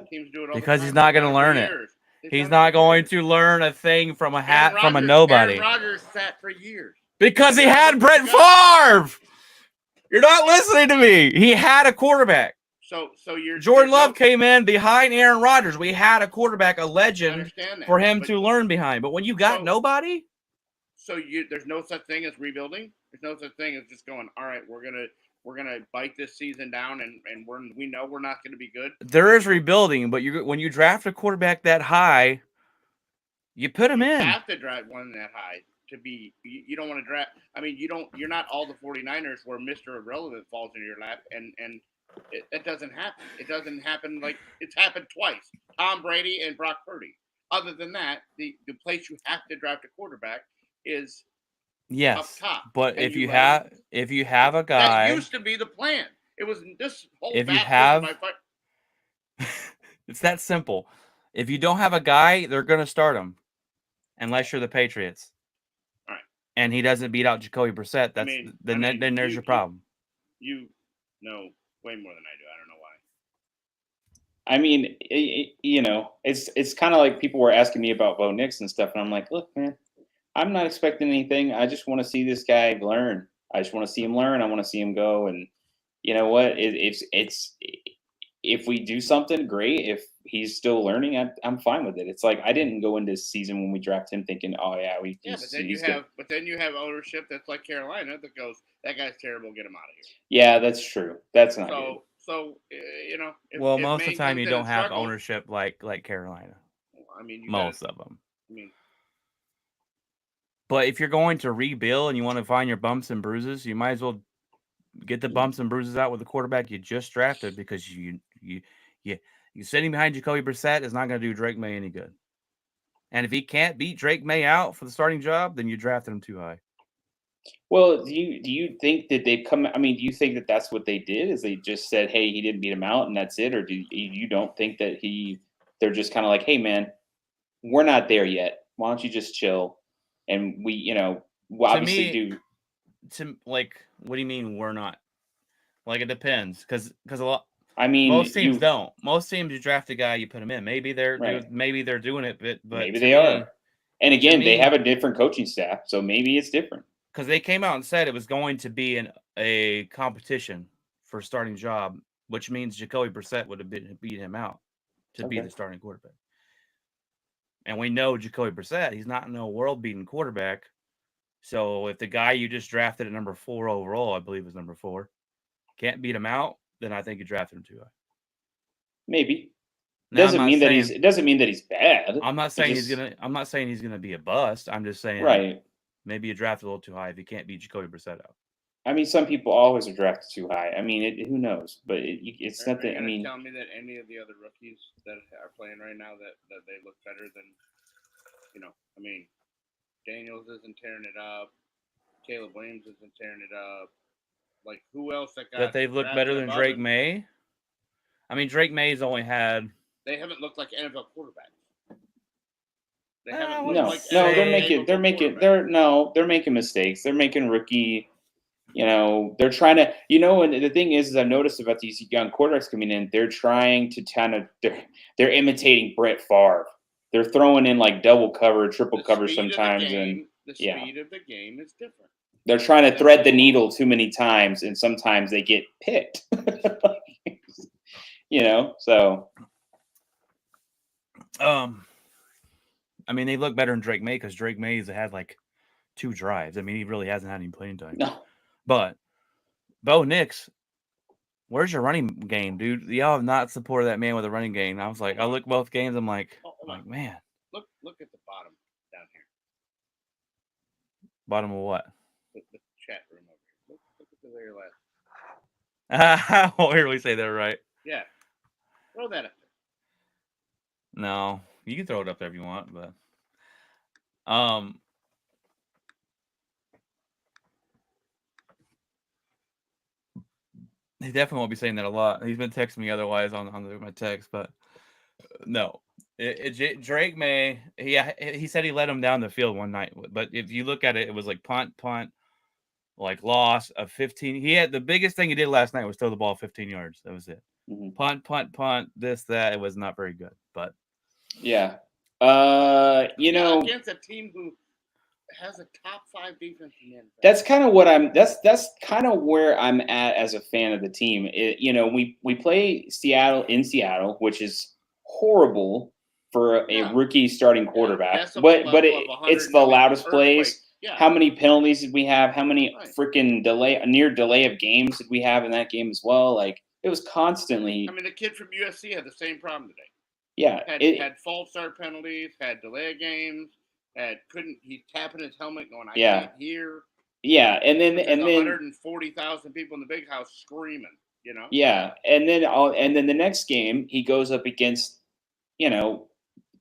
Teams do it all Because the he's time. not They've gonna done learn for it. years. They've He's done it not for going years. to learn a thing from a hat Aaron from a Rodgers- nobody. Aaron Rodgers sat for years. Because he had Brett Favre. You're not listening to me. He had a quarterback. So you're Jordan there's Love came in behind Aaron Rodgers. We had a quarterback, a I legend, understand that, for him but- to learn behind. But when you got So- nobody, So there's no such thing as rebuilding. There's no such thing as just going, all right, we're gonna bite this season down, and we know we're not gonna be good. there is rebuilding. But when you draft a quarterback that high, you put him You in. have to draft one that high to be. You don't want to draft. I mean, you're not all the 49ers where Mr. Irrelevant falls into your lap, and it doesn't happen. It doesn't happen like it's happened twice. Tom Brady and Brock Purdy. Other than that, the place you have to draft a quarterback is Yes, up top. but And if you you let have a guy, that used to be the plan. It was this whole. If you baptism have- by fire. it's that simple. If you don't have a guy, they're going to start him, unless you're the Patriots. All right. And he doesn't beat out Jacoby Brissett. That's then there's your problem. You know way more than I do. I don't know why. I mean, it's kind of like people were asking me about Bo Nix and stuff, and I'm like, look, man, I'm not expecting anything. I just want to see this guy learn. I just want to see him learn. I want to see him go. And you know what? If we do something, great. If he's still learning, I'm fine with it. It's like I didn't go into this season when we drafted him thinking, oh yeah, but then you have ownership that's like Carolina that goes, that guy's terrible. Get him out of here. Yeah, that's true. That's not good. So if Most of the Maine time comes you in don't and have struggles, ownership like Carolina. I mean, Most of them. I mean, But if you're going to rebuild and you want to find your bumps and bruises, you might as well get the bumps and bruises out with the quarterback you just drafted, because you sitting behind Jacoby Brissett is not going to do Drake May any good. And if he can't beat Drake May out for the starting job, then you drafted him too high. Well, do you think that they've come? I mean, do you think that that's what they did? Is they just said, "Hey, he didn't beat him out, and that's it," or do you don't think that they're just kind of like, "Hey, man, we're not there yet. Why don't you just chill?" And we obviously do. What do you mean we're not? Like, it depends, because a lot. I mean, most teams don't. Most teams, you draft a guy, you put him in. Maybe they're Right. maybe they're doing it, but maybe they are. And again, they have a different coaching staff, so maybe it's different. because they came out and said it was going to be a competition for starting job, which means Jacoby Brissett would have beat him out to be Okay. the starting quarterback. And we know Jacoby Brissett, he's not no world-beating quarterback. So if the guy you just drafted at number 4 overall, I believe is number 4, can't beat him out, then I think you drafted him too high. Maybe. Now, Doesn't mean that it doesn't mean that he's bad. I'm not saying just, I'm not saying he's gonna be a bust. I'm just saying right. maybe you drafted a little too high if you can't beat Jacoby Brissett out. I mean, some people always are drafted too high. I mean, who knows? But it's Are nothing. you I mean, tell me that any of the other rookies that are playing right now that they look better than, I mean, Daniels isn't tearing it up, Caleb Williams isn't tearing it up. Like, who else that got That they've looked better than Drake May? I mean, Drake May's only had. They haven't looked like NFL quarterbacks. They I haven't wouldn't looked no, like no, NFL they're making, quarterbacks. they're making mistakes. They're making rookie. They're trying to. And the thing is I've noticed about these young quarterbacks coming in, they're trying to kind of they're imitating Brett Favre. They're throwing in like double cover, triple cover sometimes, and the speed of the game is different. they're trying to thread the needle too many times, and sometimes they get picked. So. I mean, they look better than Drake May because Drake May's had like 2 drives. I mean, he really hasn't had any playing time. No. But Bo Nix, where's your running game, dude? Y'all have not supported that man with a running game. I was like, I look both games. I'm like, man. Look at the bottom down here. Bottom of what? The chat room over here. Look at the very last. I'll hear we say that right. Yeah. Throw that up there. No, you can throw it up there if you want, but he definitely won't be saying that a lot. He's been texting me otherwise on my text, but no. Drake May, he said he let him down the field one night, but if you look at it, it was like punt, like loss of 15. He had the biggest thing he did last night was throw the ball 15 yards. That was it. Mm-hmm. Punt, this, that. It was not very good, but yeah. Against a team who has a top 5 defense in the NFL. That's kind of what that's kind of where I'm at as a fan of the team. We play Seattle in Seattle, which is horrible for a rookie starting quarterback. But it's the loudest place. Yeah. How many penalties did we have? How many freaking near delay of games did we have in that game as well? Like, it was constantly. I mean, the kid from USC had the same problem today. Yeah, had false start penalties, had delay of games, he's tapping his helmet going, I can't hear. Yeah, and then 140,000 people in the big house screaming, Yeah, and then the next game he goes up against,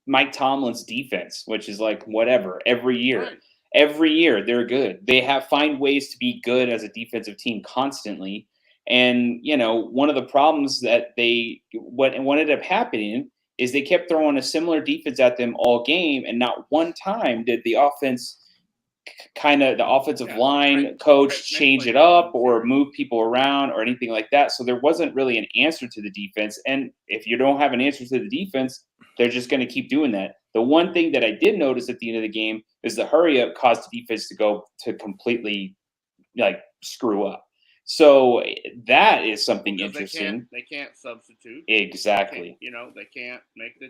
Mike Tomlin's defense, which is like whatever every year. Right. Every year they're good. They find ways to be good as a defensive team constantly. And one of the problems that what ended up happening is they kept throwing a similar defense at them all game, and not one time did the offense the offensive line coach change it up or move people around or anything like that. So there wasn't really an answer to the defense. And if you don't have an answer to the defense, they're just going to keep doing that. The one thing that I did notice at the end of the game is the hurry up caused the defense to completely screw up. So that is something interesting. They can't substitute. Exactly. They can't make the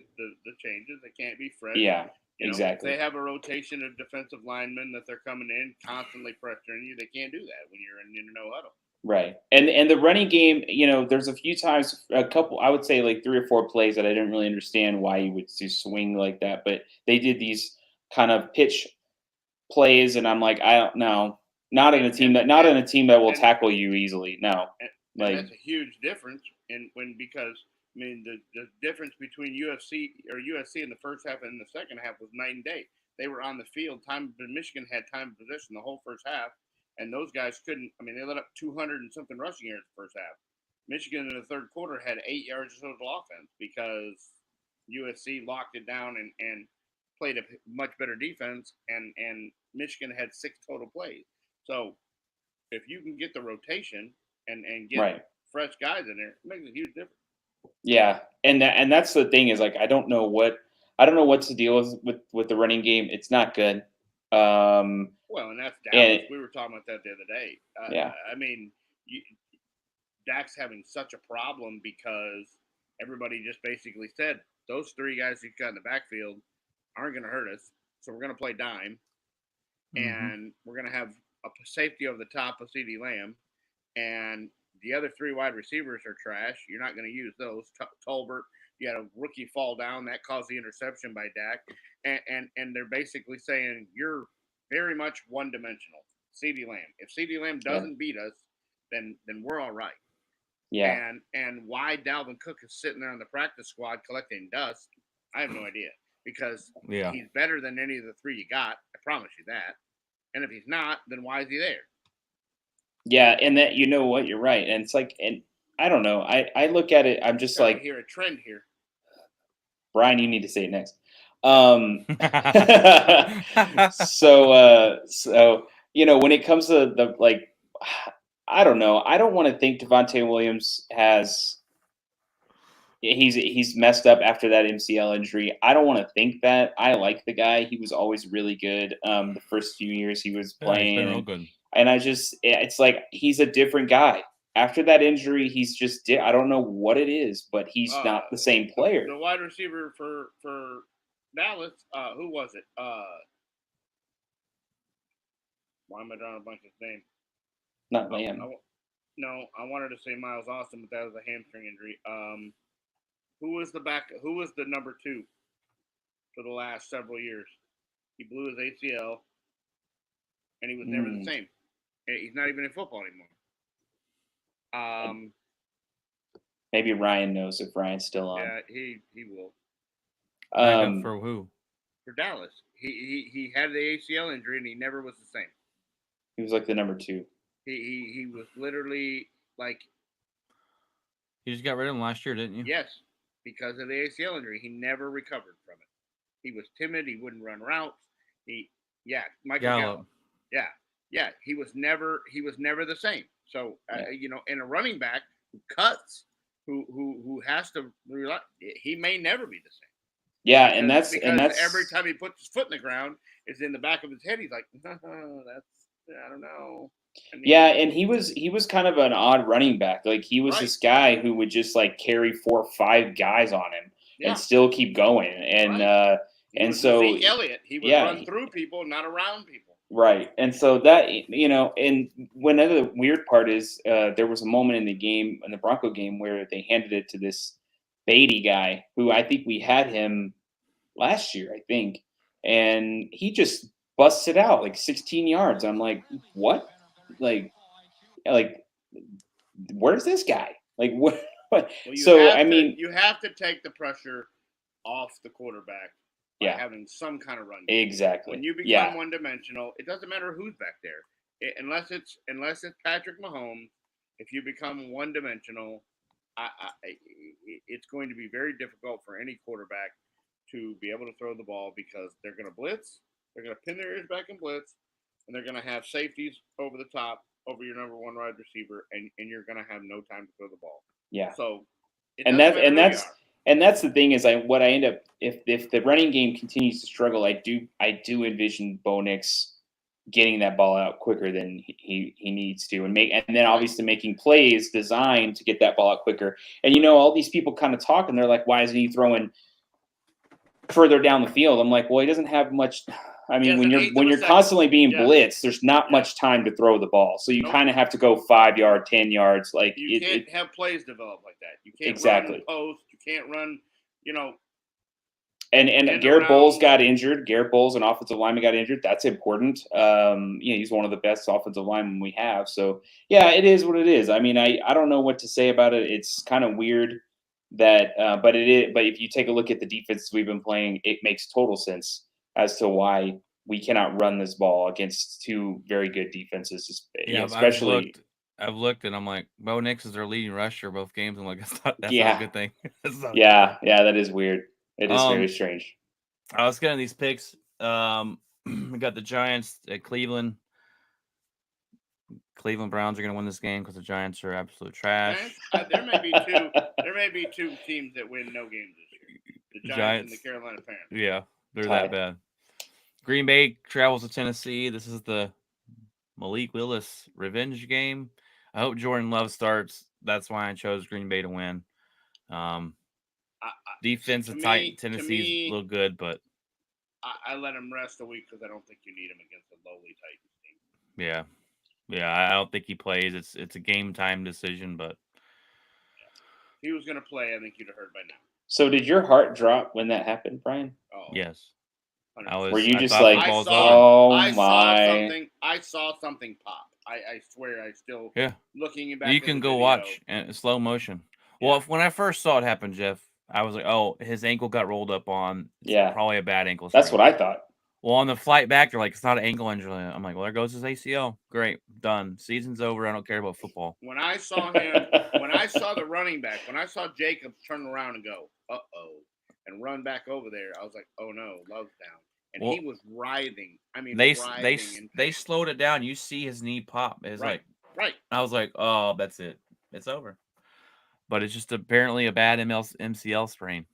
changes. They can't be fresh. Yeah, exactly. They have a rotation of defensive linemen that they're coming in, constantly pressuring you. They can't do that when you're in no huddle. Right. And the running game, there's a few times, I would say like 3 or 4 plays that I didn't really understand why you would swing like that. But they did these kind of pitch plays, and I'm like, I don't know. Not in a team that will tackle you easily. No, and that's a huge difference. Because the difference between USC in the first half and the second half was night and day. They were on the field. Michigan had time of possession the whole first half, and those guys couldn't. I mean, they let up 200 and something rushing yards the first half. Michigan in the third quarter had 8 yards of total offense because USC locked it down and played a much better defense, and Michigan had 6 total plays. So if you can get the rotation and get fresh guys in there, it makes a huge difference. Yeah, and that's the thing is, like, I don't know what to deal with the running game. It's not good. Well, and that's And- Dallas. We were talking about that the other day. Yeah. I mean, Dak's having such a problem because everybody just basically said those three guys he's got in the backfield aren't going to hurt us, so we're going to play dime, and we're going to have a safety over the top of CeeDee Lamb, and the other three wide receivers are trash. You're not going to use those. Tolbert, you had a rookie fall down that caused the interception by Dak, and they're basically saying you're very much one dimensional. CeeDee Lamb. If CeeDee Lamb doesn't beat us, then we're all right. Yeah. And why Dalvin Cook is sitting there on the practice squad collecting dust, I have no idea. Because he's better than any of the three you got. I promise you that. And if he's not, then why is he there? Yeah, and that you know what, you're right. And it's like, and I don't know. I look at it, I'm just like, hear a trend here. Brian, you need to say it next. So you know, when it comes to the like, I don't know. I don't want to think Devontae Williams he's messed up after that MCL injury. I don't want to think that. I like the guy. He was always really good. The first few years he was playing, he's been real good. And it's like he's a different guy. After that injury, he's just I don't know what it is, but he's not the same player. The wide receiver for Dallas, who was it? Why am I drawing a blank his name? Not Lamb. No, I wanted to say Miles Austin, but that was a hamstring injury. Who was the number 2 for the last several years? He blew his ACL, and he was never the same. He's not even in football anymore. Maybe Ryan knows if Ryan's still on. Yeah, he will. For who? For Dallas. He had the ACL injury, and he never was the same. He was like the number 2. He was literally like. You just got rid of him last year, didn't you? Yes, because of the ACL injury, he never recovered from it. He was timid. He wouldn't run routes. Michael Gallup. Yeah. He was never the same. So you know, in a running back who cuts, who has to rely, he may never be the same. Yeah, because and that's every time he puts his foot in the ground, it's in the back of his head. He's like, I don't know. And he was kind of an odd running back. Like he was this guy who would just like carry 4 or 5 guys on him and still keep going. And and so Zeke Elliott, he would run through people, not around people. Right. And so that, you know, and one other weird part is there was a moment in the Bronco game where they handed it to this Beatty guy who I think we had him last year, I think, and he just busts it out like 16 yards. I'm like, what? Like, where's this guy? Like, what? Well, you have to take the pressure off the quarterback by having some kind of run game. Exactly. When you become one-dimensional, it doesn't matter who's back there, unless it's Patrick Mahomes. If you become one-dimensional, it's going to be very difficult for any quarterback to be able to throw the ball because they're going to blitz, they're going to pin their ears back and blitz, and they're going to have safeties over the top over your number 1 wide receiver, and you're going to have no time to throw the ball. Yeah. So, that's the thing is what I end up if the running game continues to struggle, I do envision Bo Nix getting that ball out quicker than he needs to, and then obviously making plays designed to get that ball out quicker. And you know, all these people kind of talk and they're like, why isn't he throwing further down the field? I'm like, well, he doesn't have much. I mean, when you're constantly being blitzed, there's not much time to throw the ball. So you kind of have to go 5 yards, 10 yards. Like you can't have plays develop like that. You can't run in post. You can't run, you know. And Garrett Bowles got injured. Garrett Bowles, an offensive lineman, got injured. That's important. He's one of the best offensive linemen we have. So yeah, it is what it is. I mean, I don't know what to say about it. It's kind of weird that, but it is. But if you take a look at the defense we've been playing, it makes total sense as to why we cannot run this ball against 2 very good defenses. Especially. I've looked and I'm like, Bo Nix is their leading rusher both games. I'm like, that's not a good thing. That is weird. It is very strange. I was getting these picks. We got the Giants at Cleveland. Cleveland Browns are going to win this game because the Giants are absolute trash. There may be 2 teams that win no games this year. The Giants and the Carolina Panthers. Yeah, they're that bad. Green Bay travels to Tennessee. This is the Malik Willis revenge game. I hope Jordan Love starts. That's why I chose Green Bay to win. I, Defense is tight. Tennessee's a little good, but I let him rest a week because I don't think you need him against a lowly Titans team. yeah, I don't think he plays. It's a game time decision, but If he was going to play, I think you'd have heard by now. So did your heart drop when that happened, Brian? Oh, yes. 100%. Were you I just thought like, football's oh I my? saw something pop. I swear, I still Yeah. looking back. You at can the go video, watch in slow motion. Well, Yeah. when I first saw it happen, Jeff, I was like, "Oh, his ankle got rolled up on. It's Yeah. probably a bad ankle That's sprain." what I thought. Well, on the flight back, they're like, "It's not an ankle injury." I'm like, "Well, there goes his ACL. Great, done. Season's over. I don't care about football." When I saw him, when I saw the running back, when I saw Jacobs turn around and go, "Uh-oh," and run back over there, I was like, "Oh no, Love's down." And Well, he was writhing. I mean, they writhing in they pain. slowed it down. You see his knee pop. It's Right. like I was like, "Oh, that's it. It's over." But it's just apparently a bad MCL sprain.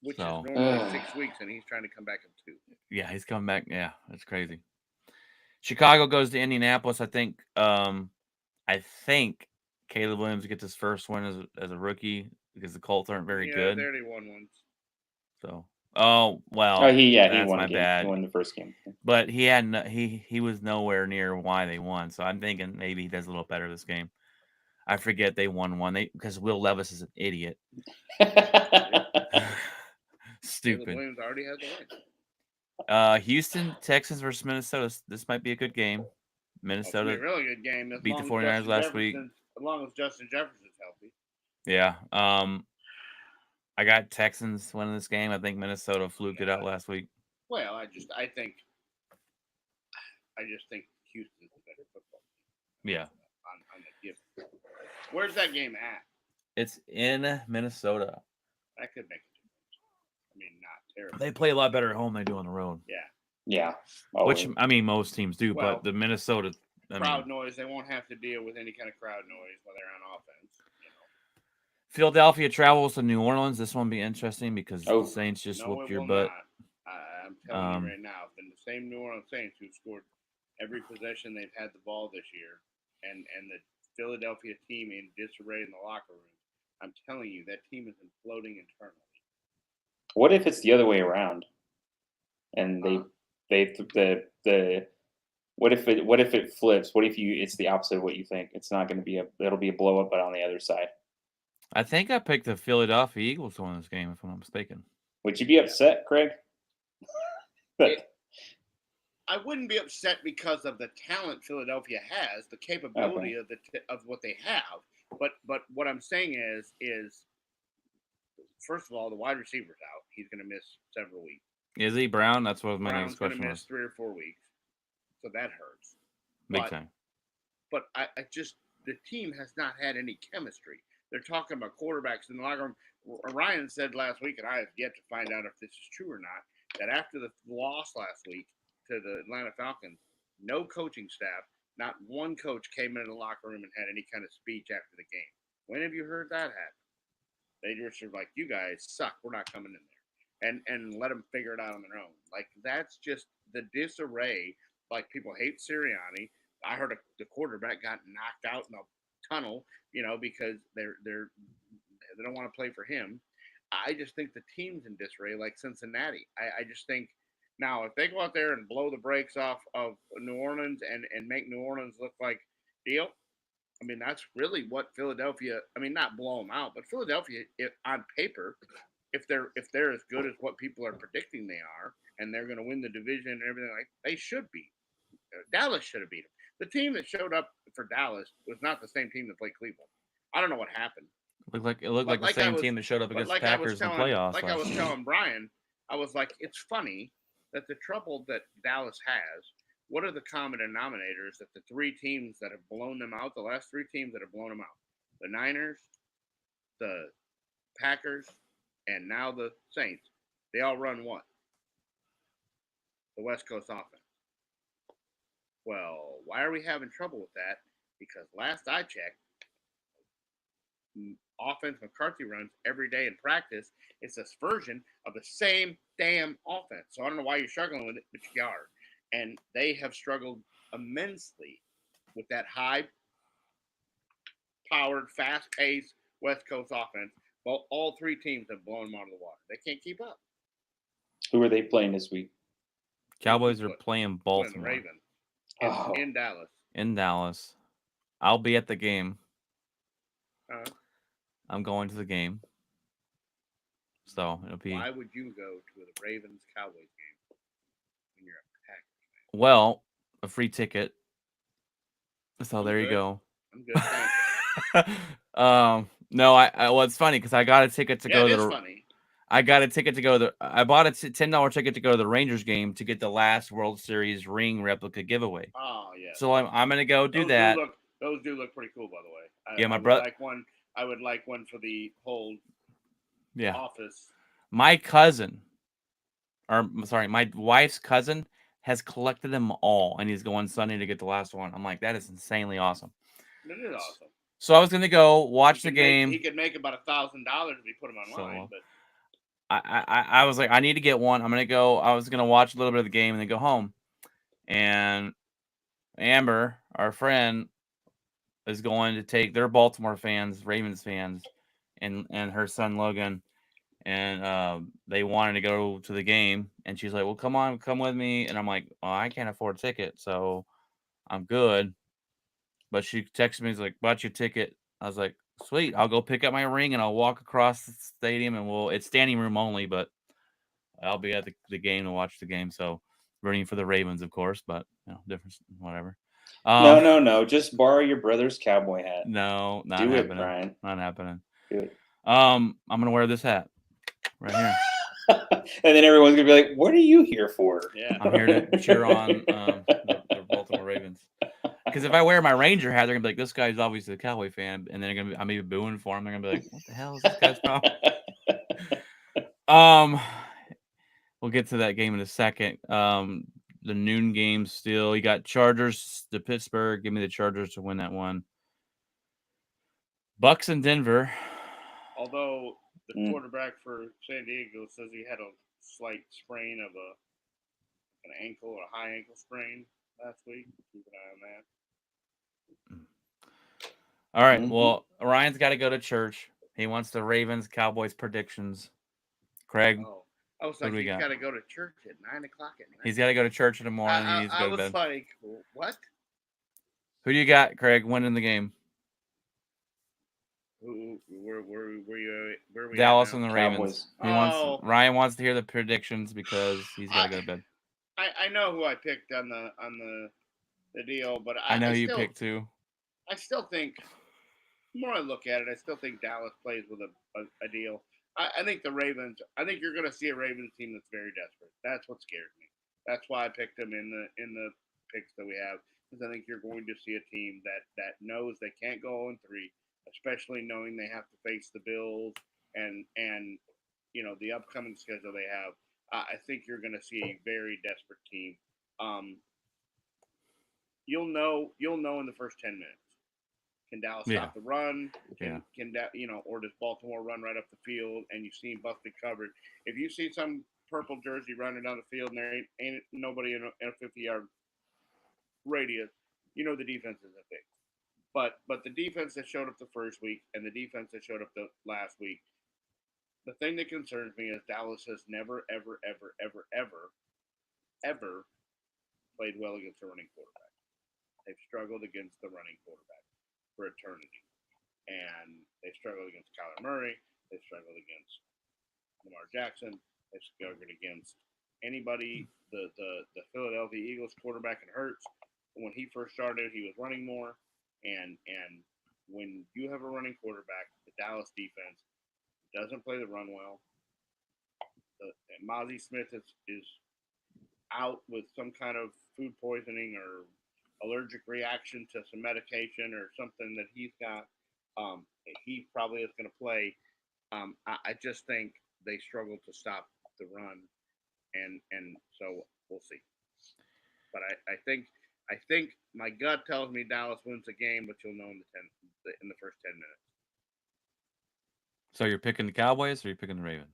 Which So, is normally 6 weeks, and he's trying to come back in 2. yeah, he's coming back. Yeah, that's crazy. Chicago goes to Indianapolis. I think Caleb Williams gets his first win as a rookie because the Colts aren't very good. They already won once. So, oh well. Oh, he that's won my a game. bad. He won the first game. But he had he was nowhere near why they won. So I'm thinking maybe he does a little better this game. I forget they won one. Because Will Levis is an idiot. Stupid. Caleb Williams already has the win. Houston, Texans versus Minnesota. This might be a good game. Minnesota a really good game. beat the 49ers last week. As long as Justin Jefferson's healthy. Yeah. I got Texans winning this game. I think Minnesota fluked it out last week. Well, I just think Houston's a better football team. Yeah. On the gift. Where's that game at? It's in Minnesota. That could make a difference. I mean, not terrible. They play a lot better at home than they do on the road. Yeah. Yeah. Which, I mean, most teams do, Well, but the Minnesota crowd noise, they won't have to deal with any kind of crowd noise while they're on offense. Philadelphia travels to New Orleans. This one will be interesting because the Saints just whooped your butt. I'm telling you right now, it's been the same New Orleans Saints who scored every possession they've had the ball this year, and the Philadelphia team in disarray in the locker room. I'm telling you, that team is imploding internally. What if it's the other way around? And what if it flips? What if it's the opposite of what you think? It's not going to be it'll be a blow up, but on the other side. I think I picked the Philadelphia Eagles to win this game, if I'm not mistaken. Would you be upset, Craig? I wouldn't be upset because of the talent Philadelphia has, the capability of what they have. But what I'm saying is first of all, the wide receiver's out. He's going to miss several weeks. Is he Brown? That's what my Brown's next question going to was. miss 3 or 4 weeks, so that hurts. Big time. But I just the team has not had any chemistry. They're talking about quarterbacks in the locker room. Ryan said last week, and I have yet to find out if this is true or not, that after the loss last week to the Atlanta Falcons, no coaching staff, not one coach came into the locker room and had any kind of speech after the game. When have you heard that happen? They just were like, "You guys suck. We're not coming in there," and let them figure it out on their own. Like that's just the disarray. Like people hate Sirianni. I heard the quarterback got knocked out in a tunnel, because they don't want to play for him. I just think the team's in disarray, like Cincinnati. I just think now if they go out there and blow the brakes off of New Orleans and make New Orleans look like deal, I mean that's really what Philadelphia. I mean not blow them out, but Philadelphia, on paper, if they're as good as what people are predicting they are, and they're going to win the division and everything, like they should be. Dallas should have beat them. The team that showed up for Dallas was not the same team that played Cleveland. I don't know what happened. It looked like the same team that showed up against the Packers in the playoffs. Like I was telling Brian, I was like, it's funny that the trouble that Dallas has, what are the common denominators that the 3 teams that have blown them out, the last 3 teams that have blown them out, the Niners, the Packers, and now the Saints, they all run what? The West Coast offense. Well, why are we having trouble with that? Because last I checked, offense McCarthy runs every day in practice. It's this version of the same damn offense. So I don't know why you're struggling with it, but you are. And they have struggled immensely with that high powered, fast paced West Coast offense. Well, all three teams have blown them out of the water. They can't keep up. Who are they playing this week? Cowboys are playing Playing the Baltimore Ravens Oh. in Dallas. in Dallas. I'll be at the game. Uh, I'm going to the game. So it'll be why would you go to the Ravens Cowboys game when you're a Packers fan? well a free ticket. So I'm there you good. go. I'm good. Thanks. No, I well, it's funny because I got a ticket to Yeah, go it to is the. funny. I got a ticket to go to. I bought a $10 ticket to go to the Rangers game to get the last World Series ring replica giveaway. Oh yeah. So I'm gonna go do those that. Those do look pretty cool, by the way. Yeah, my I would brother. like one. I would like one for the whole Yeah, office. my cousin, or sorry, my wife's cousin has collected them all, and he's going Sunday to get the last one. I'm like, that is insanely awesome. It is awesome. So I was gonna go watch the game. He could make about $1,000 if he put them online, but. I was like, I need to get one. I'm gonna go. I was gonna watch a little bit of the game and then go home. And Amber, our friend, is going to take. They're Baltimore fans, Ravens fans, and her son Logan, and they wanted to go to the game. And she's like, "Well, come on, come with me." And I'm like, "Oh, I can't afford a ticket, so I'm good." But she texted me, "She's like, bought you a ticket." I was like, "Sweet, I'll go pick up my ring and I'll walk across the stadium and it's standing room only, but." I'll be at the game to watch the game. So rooting for the Ravens, of course, but different, whatever. No. Just borrow your brother's cowboy hat. No, not Do happening. it, Brian. Not happening. Do it. I'm gonna wear this hat right here. And then everyone's gonna be like, "What are you here for?" Yeah, I'm here to cheer on the Baltimore Ravens. Because if I wear my Ranger hat, they're gonna be like, "This guy's obviously a Cowboy fan," and then I'm gonna be booing for him. They're gonna be like, "What the hell is this guy's problem?" We'll get to that game in a second. The noon game still. You got Chargers to Pittsburgh. Give me the Chargers to win that one. Bucks in Denver. Although the quarterback for San Diego says he had a slight sprain of an ankle or a high ankle sprain last week. Keep an eye on that. All right. Well, Ryan's got to go to church. He wants the Ravens Cowboys predictions. Craig. Oh. I was like, he's got to go to church at 9 o'clock at night. He's got to go to church in the morning. He needs to go to bed. I was like, what? Who do you got, Craig, winning the game? Where are we Dallas and the Ravens. Cowboys. Ryan wants to hear the predictions because he's got to go to bed. I know who I picked on the deal, but I know you picked too. I still think, the more I look at it, I still think Dallas plays with a deal. I think the Ravens. I think you're going to see a Ravens team that's very desperate. That's what scares me. That's why I picked them in the picks that we have, because I think you're going to see a team that knows they can't go 0-3, especially knowing they have to face the Bills and the upcoming schedule they have. I think you're going to see a very desperate team. You'll know in the first 10 minutes. Can Dallas stop the run? Or does Baltimore run right up the field and you've seen busted coverage? If you see some purple jersey running down the field and there ain't nobody in a 50-yard radius, the defense isn't fixed. But the defense that showed up the first week and the defense that showed up the last week, the thing that concerns me is Dallas has never, ever, ever, ever, ever, ever played well against a running quarterback. They've struggled against the running quarterback for eternity. And they struggled against Kyler Murray. They struggled against Lamar Jackson. They struggled against anybody. The Philadelphia Eagles quarterback in Hurts. When he first started, he was running more. And when you have a running quarterback, the Dallas defense doesn't play the run well. Mozzie Smith is out with some kind of food poisoning or allergic reaction to some medication or something that he's got. He probably is going to play. I just think they struggle to stop the run, and so we'll see. But I think my gut tells me Dallas wins the game, but you'll know in the first 10 minutes. So you're picking the Cowboys or you're picking the Ravens?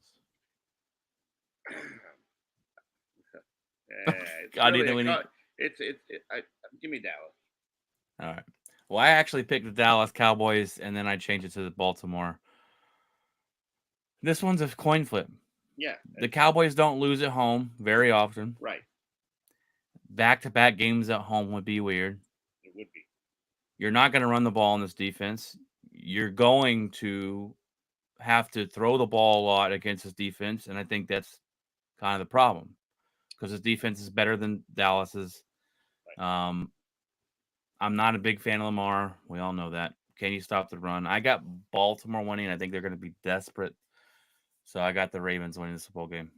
It's God, really you know we need. give me Dallas. All right. Well, I actually picked the Dallas Cowboys, and then I changed it to the Baltimore. This one's a coin flip. Yeah, The Cowboys don't lose at home very often. right. Back-to-back games at home would be weird. It would be. You're not going to run the ball in this defense. You're going to have to throw the ball a lot against this defense, and I think that's kind of the problem because his defense is better than Dallas's. I'm not a big fan of Lamar. We all know that. Can you stop the run? I got Baltimore winning. I think they're going to be desperate. So I got the Ravens winning the Super Bowl game.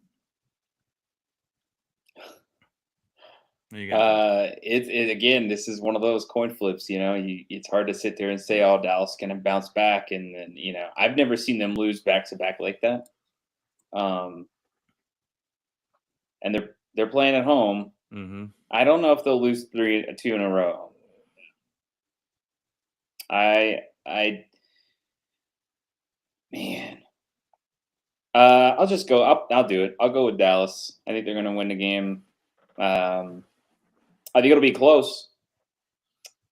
What you got? It again, this is one of those coin flips. It's hard to sit there and say, "Oh, Dallas can bounce back," and then I've never seen them lose back to back like that. And they're playing at home. Mm-hmm. I don't know if they'll lose 2 in a row. Man. I'll just go up. I'll do it. I'll go with Dallas. I think they're going to win the game. I think it'll be close.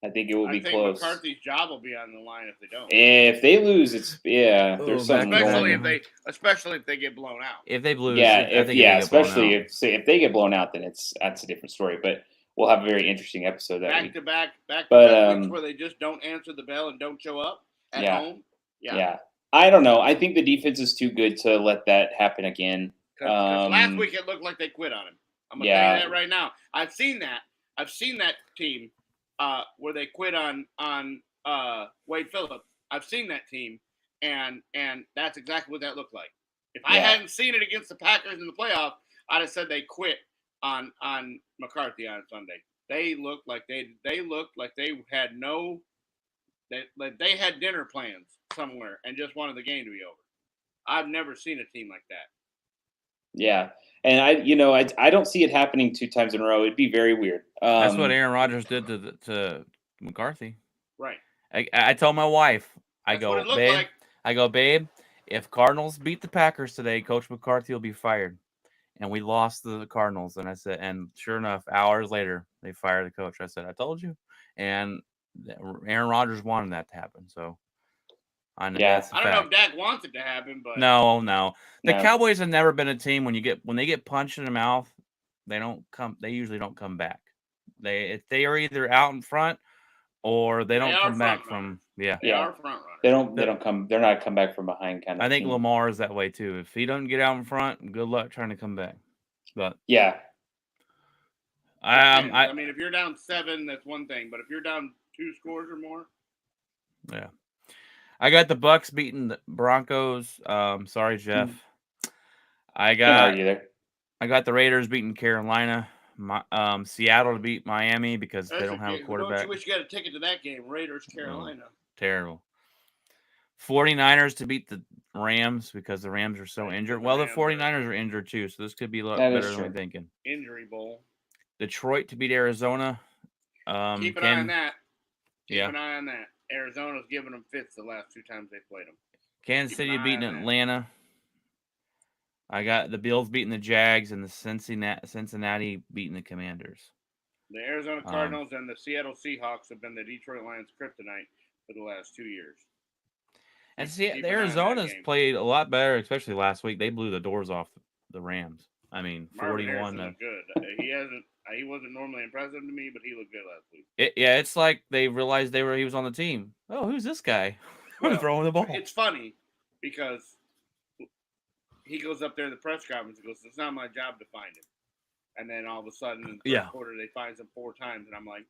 I think it will be close. McCarthy's job will be on the line if they don't. If they lose, there's something especially if they get blown out. If they lose, especially if they get blown out, then that's a different story. But we'll have a very interesting episode that week. Back weeks where they just don't answer the bell and don't show up at home. Yeah. I don't know. I think the defense is too good to let that happen again. Because last week it looked like they quit on him. I'm gonna tell you that right now. I've seen that team where they quit on Wade Phillips. I've seen that team, and that's exactly what that looked like. If I hadn't seen it against the Packers in the playoff, I'd have said they quit on McCarthy on Sunday. They looked like they had they had dinner plans somewhere and just wanted the game to be over. I've never seen a team like that. Yeah. And I don't see it happening 2 times in a row. It'd be very weird. That's what Aaron Rodgers did to McCarthy. Right. I told my wife, That's what it looked like. I go, babe, if Cardinals beat the Packers today, Coach McCarthy will be fired. And we lost the Cardinals. And I said, and sure enough, hours later, they fired the coach. I said, I told you. And Aaron Rodgers wanted that to happen. So I know that's I don't know if Dak wants it to happen, but no. The Cowboys have never been a team when they get punched in the mouth, they usually don't come back. They are either out in front or they don't come back from They are front runners. They're not come back from behind kind of I think team. Lamar is that way too. If he doesn't get out in front, good luck trying to come back. But I mean, if you're down 7, that's one thing, but if you're down 2 scores or more, I got the Bucks beating the Broncos. Sorry, Jeff. I got the Raiders beating Carolina. Seattle to beat Miami because they don't have a quarterback. You wish you got a ticket to that game. Raiders, Carolina. Terrible. 49ers to beat the Rams because the Rams are so injured. Well, the 49ers are injured too, so this could be a lot better than we're thinking. Injury bowl. Detroit to beat Arizona. Keep an eye on that. Keep an eye on that. Arizona's given them fits the last 2 times they played them. Kansas City beating Atlanta. I got the Bills beating the Jags and the Cincinnati beating the Commanders. The Arizona Cardinals and the Seattle Seahawks have been the Detroit Lions kryptonite for the last 2 years. And the Arizona's played a lot better, especially last week. They blew the doors off the Rams. I mean, 41. Good. He wasn't normally impressive to me, but he looked good last week. It's like they realized he was on the team. Oh, who's this guy? We're throwing the ball. It's funny because he goes up there in the press conference and goes, "It's not my job to find him." And then all of a sudden, in the first quarter, they find him 4 times, and I'm like,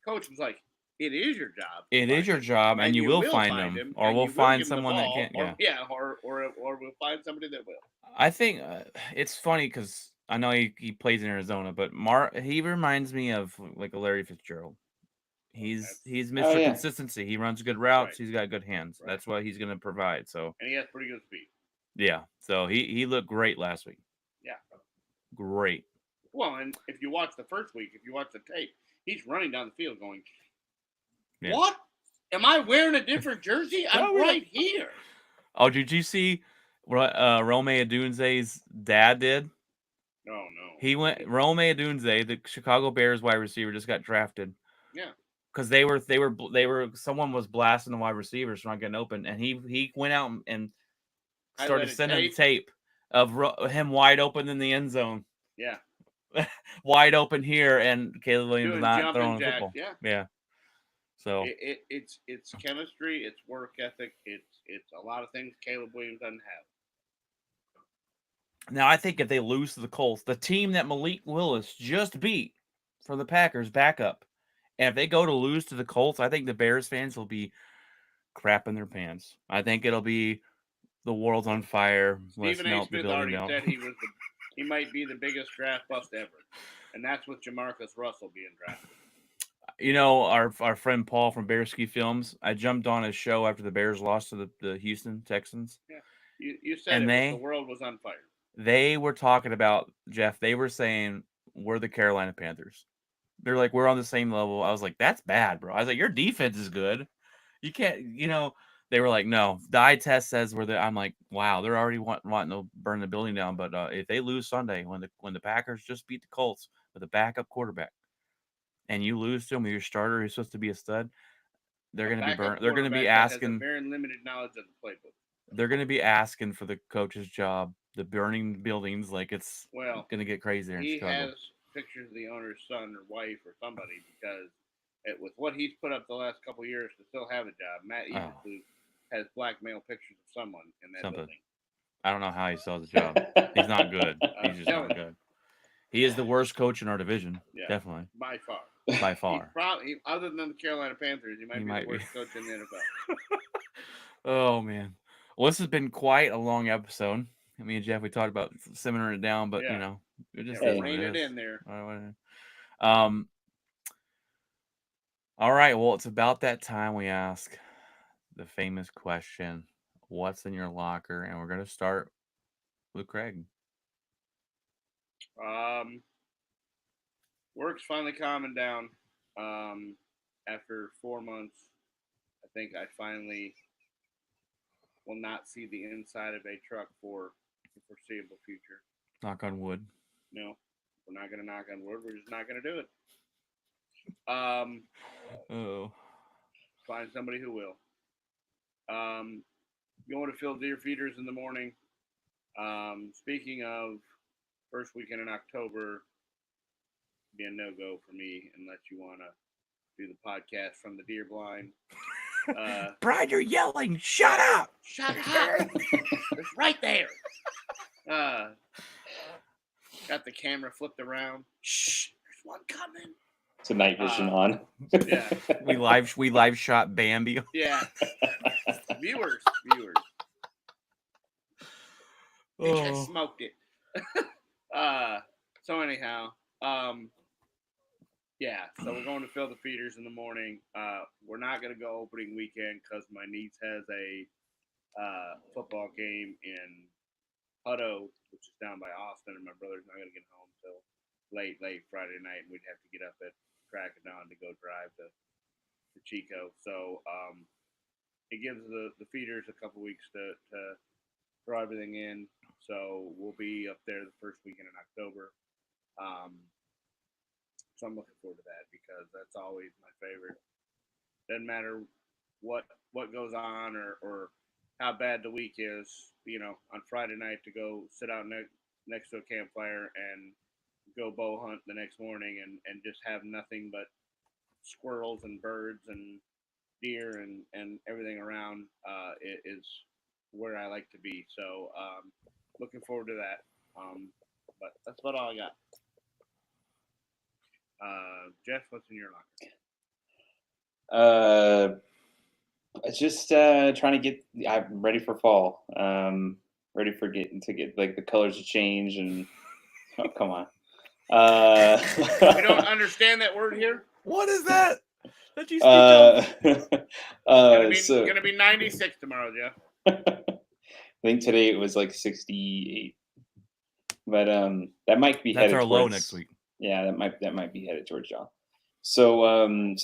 Coach was like, "It is your job. It is your job, and you will find him, or we'll find someone that can't." Or we'll find somebody that will. I think it's funny because I know he plays in Arizona, but he reminds me of like a Larry Fitzgerald. He's Mr. Consistency. He runs good routes. Right. He's got good hands. Right. That's what he's going to provide. So and he has pretty good speed. Yeah. So he looked great last week. Yeah. Great. Well, and if you watch the first week, if you watch the tape, he's running down the field going, "What? Am I wearing a different jersey? I'm right here." Oh, did you see what Rome Odunze's dad did? No. He went Rome Odunze, the Chicago Bears wide receiver, just got drafted. Yeah. Because someone was blasting the wide receivers not getting open, and he went out and started Highlighted sending tape. tape of him wide open in the end zone, Yeah. wide open here, and Caleb Williams Doing not jumping throwing the jacks. football. Yeah. Yeah. So It's chemistry, it's work ethic, it's a lot of things Caleb Williams doesn't have. now I think if they lose to the Colts, the team that Malik Willis just beat for the Packers backup, and if they go to lose to the Colts, I think the Bears fans will be crapping their pants. I think it'll be the world's on fire. Let's Stephen A. melt the Smith building already down. said he might be the biggest draft bust ever, and that's with Jamarcus Russell being drafted. You know, our friend Paul from Bearski Films, I jumped on his show after the Bears lost to the Houston Texans. Yeah. You said And the world was on fire. They were talking about, Jeff, they were saying, we're the Carolina Panthers. They're like, we're on the same level. I was like, that's bad, bro. I was like, your defense is good. You can't, they were like, no, the eye test says we're the. I'm like, wow, they're already wanting to burn the building down. But if they lose Sunday, when the Packers just beat the Colts with a backup quarterback, and you lose to him with your starter who's supposed to be a stud, they're going to be burnt. They're going to be asking. Has a very limited knowledge of the playbook. They're going to be asking for the coach's job. The burning buildings, like it's going to get crazy there in Chicago. He has pictures of the owner's son or wife or somebody because with what he's put up the last couple of years to still have a job, Matt Eberflus has blackmail pictures of someone in that building. I don't know how he still has a job. He's not good. He's just not good. He is the worst coach in our division. Yeah, definitely. By far. By far. Probably, other than the Carolina Panthers, he might be the worst coach in the NFL. Oh, man. Well, this has been quite a long episode. Me and Jeff, we talked about simmering it down, but, it just rein it in there. All right. Well, it's about that time we ask the famous question, what's in your locker? And we're going to start with Craig. Work's finally calming down. After 4 months, I think I finally will not see the inside of a truck for the foreseeable future. Knock on wood. No, we're not going to knock on wood. We're just not going to do it. Find somebody who will. Going to fill deer feeders in the morning. Speaking of first weekend in October, be a no-go for me unless you want to do the podcast from the deer blind. Brian, you're yelling. Shut up. Shut up. It's right there. Got the camera flipped around. Shh, there's one coming. It's a night vision on. Yeah. We live shot Bambi. Yeah. Viewers. They just smoked it. So anyhow, so we're going to fill the feeders in the morning. We're not going to go opening weekend because my niece has a football game in Hutto, which is down by Austin, and my brother's not going to get home till late Friday night, and we'd have to get up at crack of dawn to go drive to Chico. So it gives the feeders a couple weeks to throw everything in. So we'll be up there the first weekend in October. So I'm looking forward to that because that's always my favorite. Doesn't matter what goes on or how bad the week is, on Friday night to go sit out next to a campfire and go bow hunt the next morning and just have nothing but squirrels and birds and deer and everything around is where I like to be. So looking forward to that. But that's about all I got. Jeff, what's in your locker? Just trying to get. I'm ready for fall. Ready for to get like the colors to change and. Oh, come on. You don't understand that word here? What is that? That you speak of? Gonna be 96 tomorrow, Jeff. I think today it was like 68. But that might be That's headed our towards, low next week. Yeah, that might be headed towards y'all. So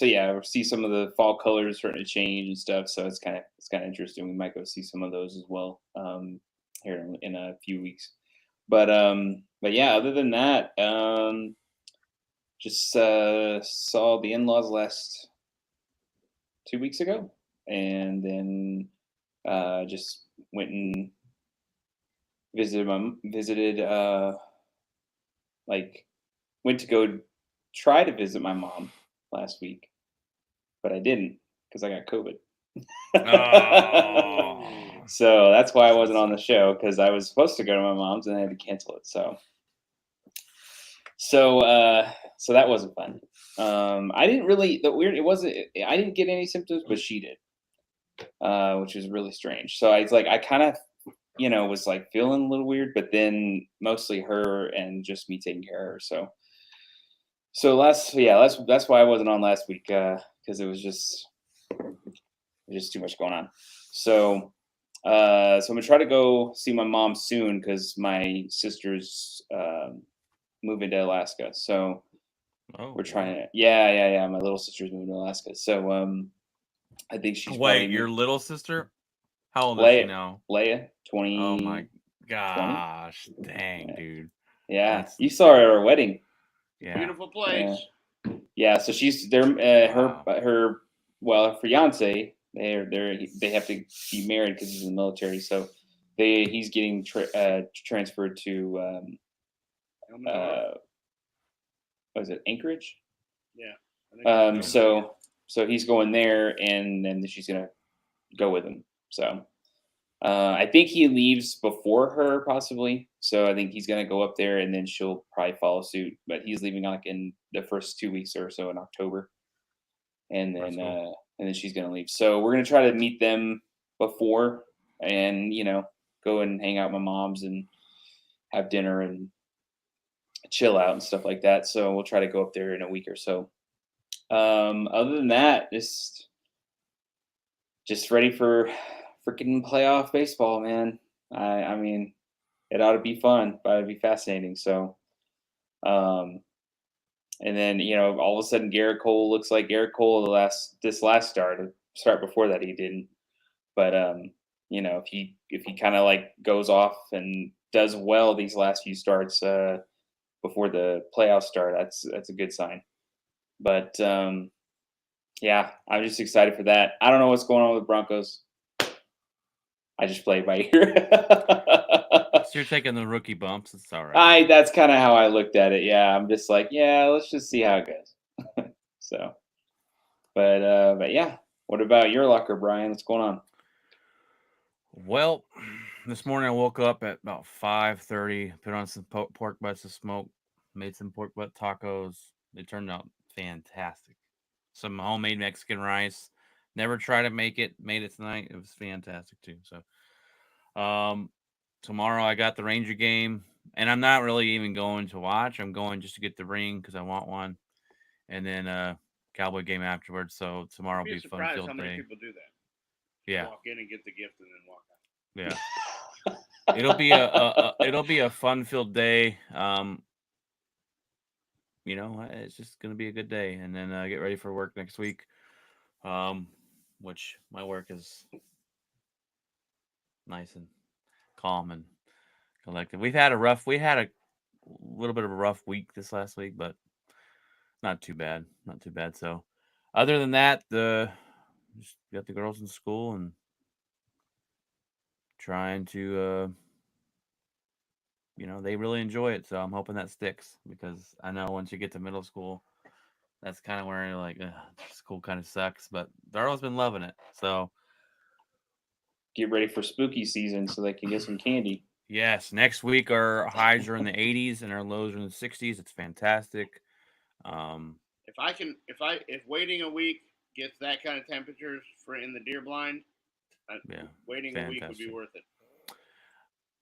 yeah, we'll see some of the fall colors starting to change and stuff. So it's kind of interesting. We might go see some of those as well here in a few weeks. But yeah, other than that, just saw the in-laws last 2 weeks ago, and then just went and visited like went to go try to visit my mom last week, but I didn't because I got COVID. Oh. So that's why I wasn't on the show, because I was supposed to go to my mom's and I had to cancel it. So that wasn't fun. I didn't really it wasn't I didn't get any symptoms, but she did, which was really strange. So I kind of was like feeling a little weird, but then mostly her and just me taking care of her. So that's why I wasn't on last week, because it was just too much going on. So I'm gonna try to go see my mom soon, because my sister's moving to Alaska. So we're trying to yeah. My little sister's moving to Alaska. So I think she's Wait, your little sister? How old is she now? Leia, 20. Oh my gosh, dang, dude. Yeah, That's you saw her insane. at our wedding. Yeah. Beautiful place. Yeah, so she's there. Wow. Her fiance. They have to be married because he's in the military. So he's getting transferred to what is it, Anchorage? Yeah. I think So he's going there, and then she's gonna go with him. So I think he leaves before her, possibly. So I think he's gonna go up there, and then she'll probably follow suit. But he's leaving like in the first 2 weeks or so in October, and That's then cool. and then she's gonna leave. So we're gonna try to meet them before, and go and hang out with my mom's and have dinner and chill out and stuff like that. So we'll try to go up there in a week or so. Other than that, just ready for freaking playoff baseball, man. I mean, it ought to be fun, but it'd be fascinating. So, and then all of a sudden, Garrett Cole looks like Garrett Cole this last start before that he didn't. But if he kind of like goes off and does well these last few starts before the playoffs start, that's a good sign. But yeah, I'm just excited for that. I don't know what's going on with the Broncos. I just play by ear. So you're taking the rookie bumps. It's all right. That's kind of how I looked at it. Yeah, I'm just like, yeah, let's just see how it goes. So, but yeah. What about your locker, Brian? What's going on? Well, this morning I woke up at about 5:30, put on some pork butts to smoke, made some pork butt tacos. They turned out fantastic. Some homemade Mexican rice. Never tried to make it. Made it tonight. It was fantastic too. So, tomorrow I got the Ranger game, and I'm not really even going to watch. I'm going just to get the ring because I want one, and then Cowboy game afterwards. So tomorrow will be a fun surprised how field many day. people do that. Yeah, Walk in and get the gift and then walk out. yeah. It'll be a fun filled day. It's just gonna be a good day, and then get ready for work next week. Which my work is nice and calm and collected. We had a little bit of a rough week this last week, but not too bad. Not too bad. So, other than that, just got the girls in school and trying to, they really enjoy it. So I'm hoping that sticks, because I know once you get to middle school, that's kind of where you're like, school kind of sucks. But Darla's been loving it. So Get ready for spooky season so they can get some candy. yes, next week our highs are in the 80s and our lows are in the 60s. It's fantastic. If waiting a week gets that kind of temperatures for in the deer blind, waiting a week would be worth it.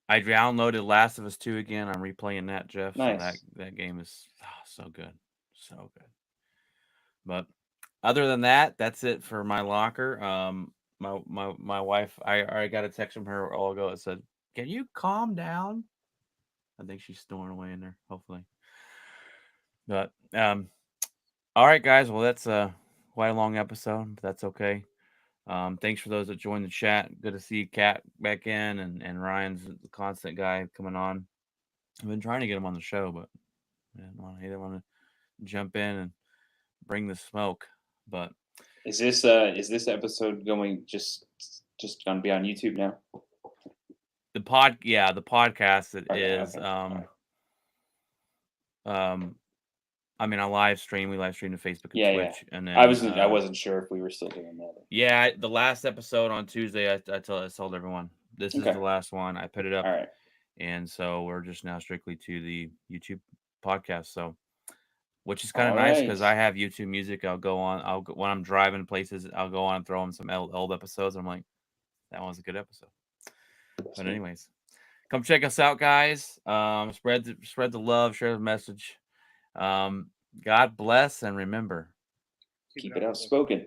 I downloaded Last of Us 2 again. I'm replaying that, Jeff. Nice. So that game is so good. So good. But other than that, that's it for my locker. My wife, I got a text from her a while ago that said, "Can you calm down?" I think she's snoring away in there, hopefully. But All right, guys. Well, that's quite a long episode, but that's okay. Thanks for those that joined the chat. Good to see Kat back in, and Ryan's the constant guy coming on. I've been trying to get him on the show, but he didn't want to jump in and bring the smoke. But Is this episode going just gonna be on YouTube now? the podcast it Okay, is. okay. All right. I mean, I live stream. We live stream to Facebook and Yeah, Twitch, and then I wasn't sure if we were still doing that. Yeah, the last episode on Tuesday, I told everyone this is Okay. the last one. I put it up, All right. and so we're just now strictly to the YouTube podcast. So, which is kind of All nice because right. I have YouTube Music. I'll go when I'm driving places. I'll go on and throw in some old episodes. I'm like, that was a good episode. But anyways, come check us out, guys. Spread the love, share the message. God bless, and remember, Keep it outspoken.